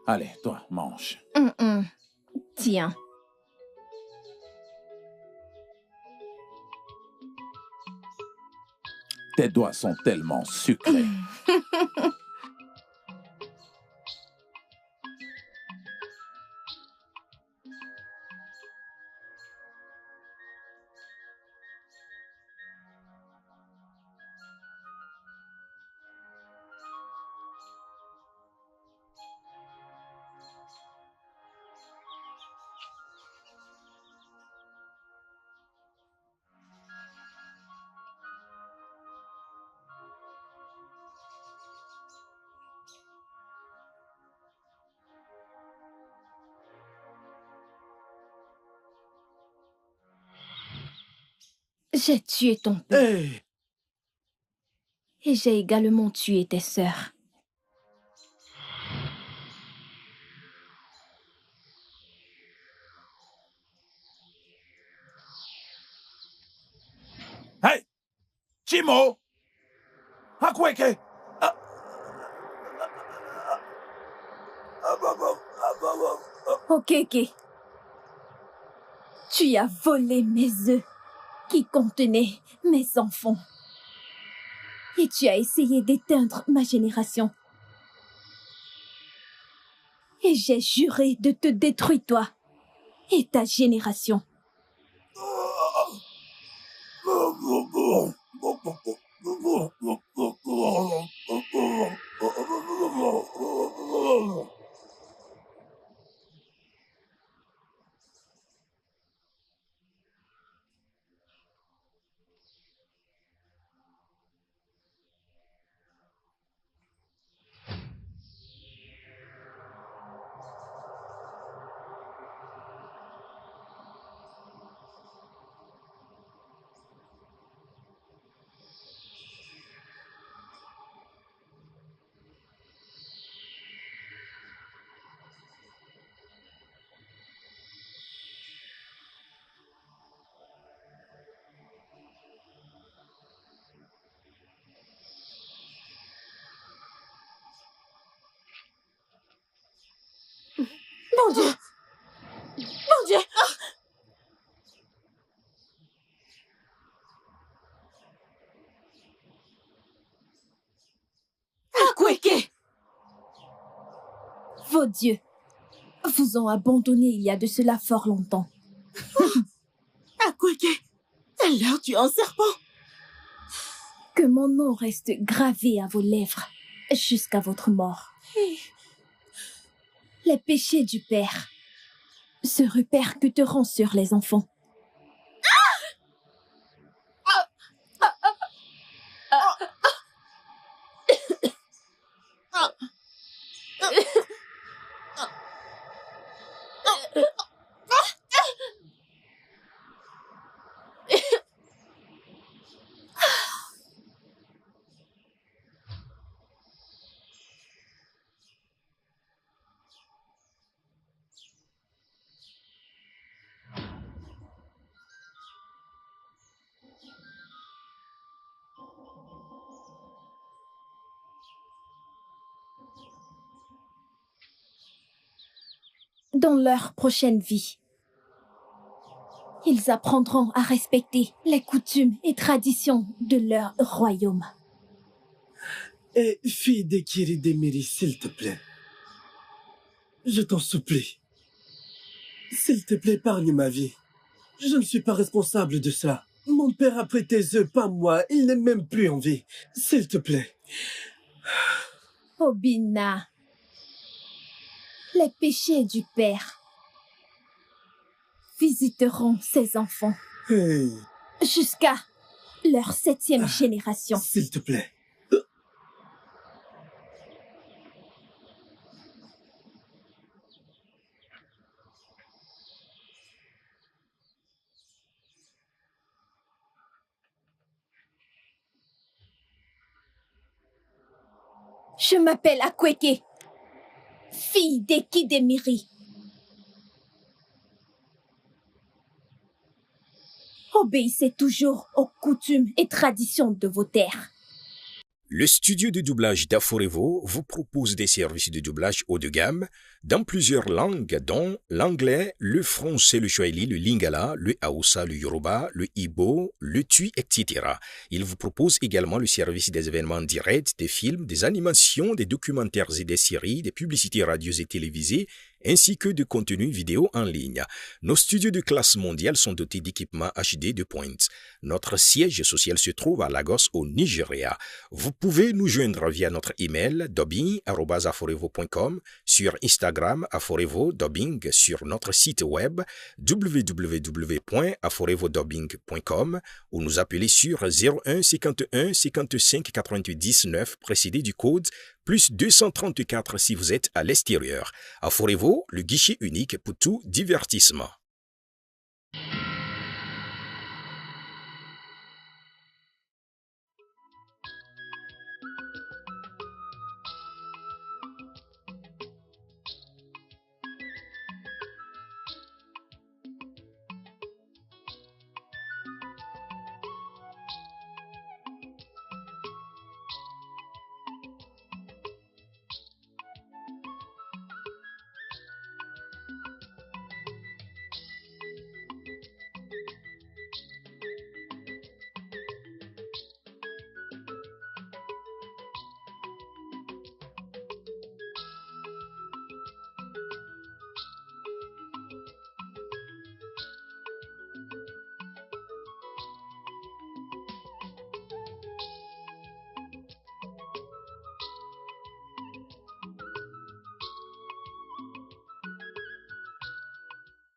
Allez, toi, mange. Tiens. Tes doigts sont tellement sucrés. J'ai tué ton père. Hey! Et j'ai également tué tes sœurs. Hey! Chimo! Akweke! Okeke, tu as volé mes œufs qui contenaient mes enfants. Et tu as essayé d'éteindre ma génération. Et j'ai juré de te détruire toi et ta génération. Mon Dieu! Mon Dieu! Akweke! Vos dieux vous ont abandonné il y a de cela fort longtemps. Akweke! Alors tu es un serpent! Que mon nom reste gravé à vos lèvres jusqu'à votre mort. Les péchés du père se répercuteront sur les enfants. dans leur prochaine vie. Ils apprendront à respecter les coutumes et traditions de leur royaume. Et fille d'Ekiri Demiri, s'il te plaît. Je t'en supplie. S'il te plaît, épargne ma vie. Je ne suis pas responsable de ça. Mon père a pris tes œufs, pas moi. Il n'est même plus en vie. S'il te plaît. Obina, les péchés du père visiteront ses enfants Hey, jusqu'à leur 7e génération. s'il te plaît. Je m'appelle Akweke, fille d'Ekidemiri. Obéissez toujours aux coutumes et traditions de vos terres. Le studio de doublage d'Aforevo vous propose des services de doublage haut de gamme dans plusieurs langues, dont l'anglais, le français, le swahili, le lingala, le hausa, le yoruba, le igbo, le tui, etc. Il vous propose également le service des événements directs, des films, des animations, des documentaires et des séries, des publicités radios et télévisées, ainsi que de contenus vidéo en ligne. Nos studios de classe mondiale sont dotés d'équipements HD de pointe. Notre siège social se trouve à Lagos, au Nigeria. Vous pouvez nous joindre via notre email dubbing@aforevo.com, sur Instagram Aforevo Dubbing, sur notre site web www.aforevodubbing.com ou nous appeler sur 01 51 55 88 19 précédé du code plus 234 si vous êtes à l'extérieur. Aforevo, le guichet unique pour tout divertissement.